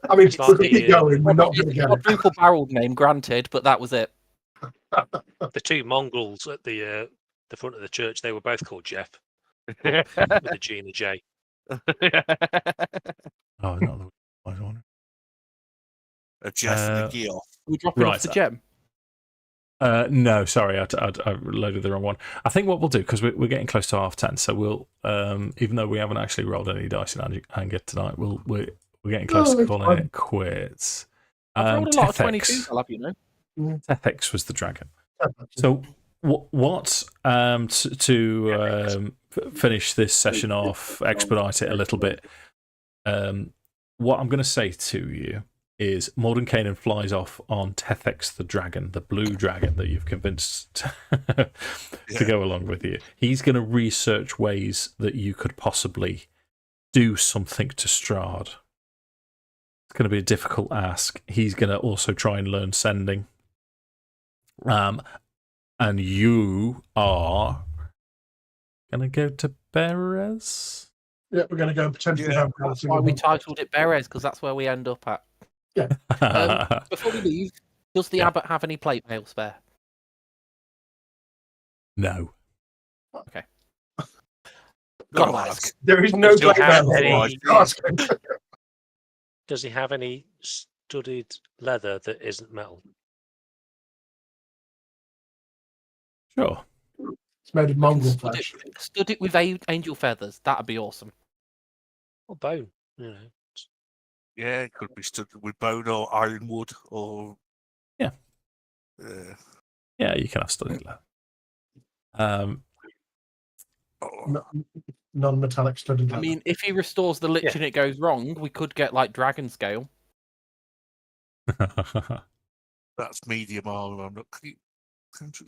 I mean, It's we like can keep going. We're not going to get it. Quadruple barreled name, granted, but that was it. The two mongrels at the front of the church, they were both called Jeff, with a G and a J. Oh, not the one. A Jeff and a Geoff. We're dropping off the gem. No, sorry, I loaded the wrong one. I think what we'll do, because we're getting close to 10:30, so we'll, even though we haven't actually rolled any dice in anger tonight, we're getting close to calling it quits. I've rolled a lot of 22s, I'll have you know. Tethix was the dragon. So what to finish this session off, expedite it a little bit, what I'm going to say to you is Mordenkainen flies off on Tethix the dragon, the blue dragon that you've convinced to go along with you. He's going to research ways that you could possibly do something to Strahd. It's going to be a difficult ask. He's going to also try and learn sending. And you are going to go to Beres? Yeah, we're going to go and potentially have That's why we titled it Beres, because that's where we end up at. Yeah. Before we leave, does the abbot have any plate mail spare? No. Okay. Gotta ask. There is no Does he have black any- Does he have any studded leather that isn't metal? Sure. It's made of mongrel Stud flesh. it with angel feathers. That'd be awesome. Or bone, you know. Yeah, it could be stood with bone or ironwood or. Yeah. Yeah, you can have studded leather. Non-metallic studded leather. I mean, if he restores the lich and it goes wrong, we could get like dragon scale. That's medium armor. I'm not.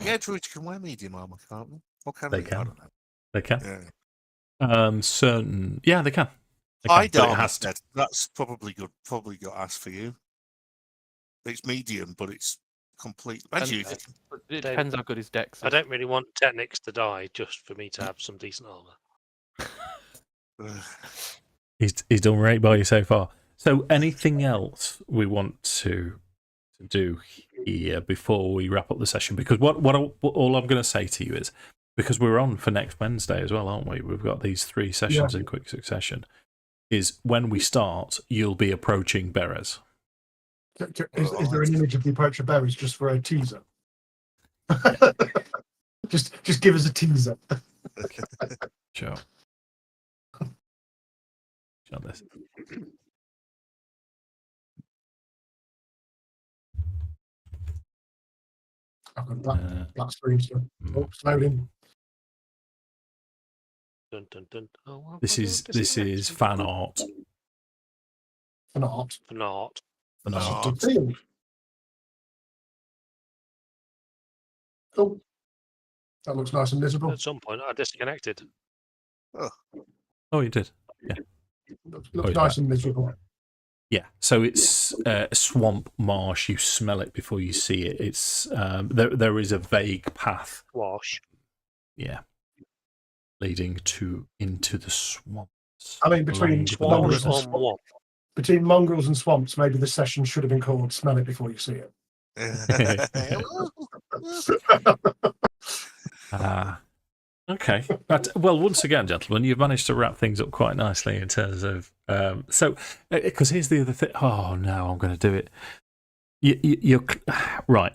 Yeah, Druid can wear medium armor, can't they? Or can They they? can. I don't know. They can. Yeah. Certain. Yeah, they can. Hide but it armor, has to. that's probably good. Probably got asked for you. It's medium, but it's complete. And, Actually, it depends how good his dex is. I don't really want Technics to die just for me to have some decent armor. He's done right by you so far. So anything else we want to to do here before we wrap up the session, because all I'm going to say to you is, because we're on for next Wednesday as well, aren't we? We've got these 3 sessions in quick succession. Is when we start, you'll be approaching Berez. Is there an image of the approach of Berez just for a teaser? just give us a teaser. Sure. On this. I've got black screen still. Oh, loading. Dun, dun, dun. Oh, well, This is next. fan art. An art. For not. Fan That's art. just a field. Oh, that looks nice and miserable. At some point, I disconnected. Oh, you did. Yeah. Looks Oh, nice and miserable. Yeah. So it's a swamp marsh. You smell it before you see it. It's there is a vague path. Wash. Yeah. Leading into the swamps. I mean, between mongrels and On swamps, what? between mongrels and swamps, maybe the session should have been called "Smell It Before You See It." Okay. But, well, once again, gentlemen, you've managed to wrap things up quite nicely in terms of so. Because here's the other thing. Oh no, I'm going to do it. You're right.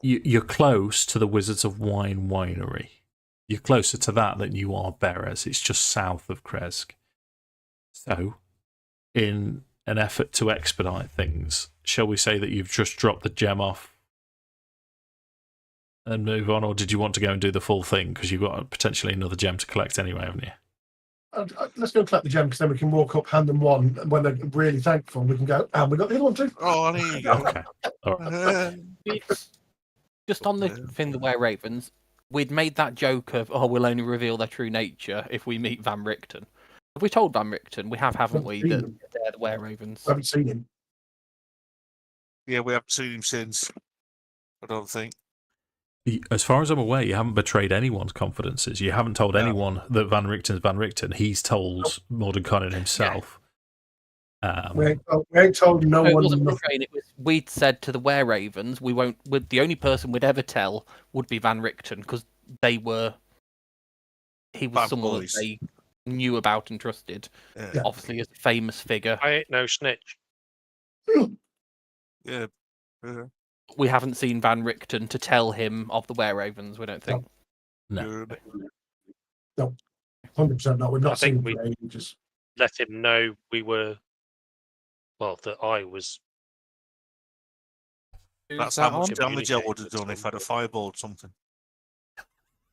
You're close to the Wizards of Wine winery. You're closer to that than you are Berez. It's just south of Krezk. So, in an effort to expedite things, shall we say that you've just dropped the gem off and move on, or did you want to go and do the full thing because you've got potentially another gem to collect anyway, haven't you? Let's go collect the gem, because then we can walk up, hand them one, and when they're really thankful, we can go, and we got the other one too. Oh, there you go. Okay. All right. Just on the thing, the Were Ravens, we'd made that joke of, we'll only reveal their true nature if we meet Van Richten. Have we told Van Richten? We have, haven't we? That they're the Were Ravens. I haven't seen him. Yeah, we haven't seen him since. I don't think. As far as I'm aware, you haven't betrayed anyone's confidences. You haven't told anyone that Van Richten's Van Richten. He's told Mordenkainen himself. We ain't told no It one. wasn't Nothing. betraying. It was, we'd said to the Were Ravens, we won't. The only person we'd ever tell would be Van Richten, because he was Bad someone boys. that they knew about and trusted. Yeah. Obviously, as a famous figure. I ain't no snitch. Yeah. We haven't seen Van Richten to tell him of the Were Ravens. We don't think. No. 100% not. We've I not seen think him for ages. Let him know we were. Well, that I was. That's that how much on? damage I would have done if I'd have fireballed something.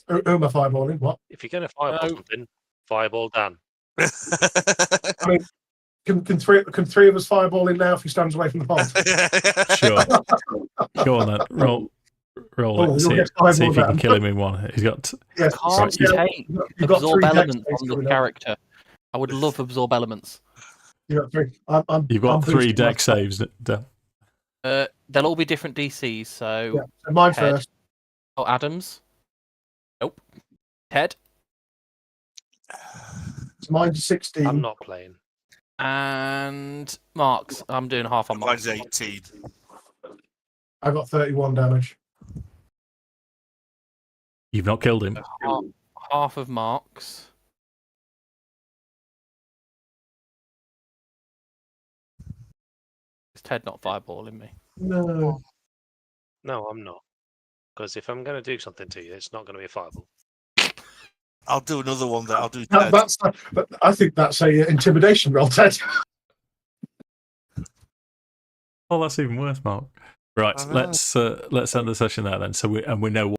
Who am I fireballing? What? If you're going to fireball No. something, fireball Dan. I mean, can three of us fireball him now if he stands away from the pond? Sure. Go on then. Roll Oh, it. you'll See get if you fireballed can down. kill him in one. He's got. Yes. Can't take You've got absorb 3 dex elements saves on the coming up. character. I would love absorb elements. You got 3. You've got I'm 3 boosting deck my- saves. Dan. They'll all be different DCs. So, Yeah. So mine Ted. first. Oh, Adams. Nope. Ted So mine's 16. I'm not playing. and Marks. I'm doing half on Marks. Mine's 18. I got 31 damage. You've not killed him. Half of Marks. Is Ted not fireballing me? No. No, I'm not. Because if I'm going to do something to you, it's not going to be a fireball. I'll do another one that I'll do. But I think that's a intimidation roll, Ted. Oh, that's even worse, Mark. Right, let's end the session there then. So we know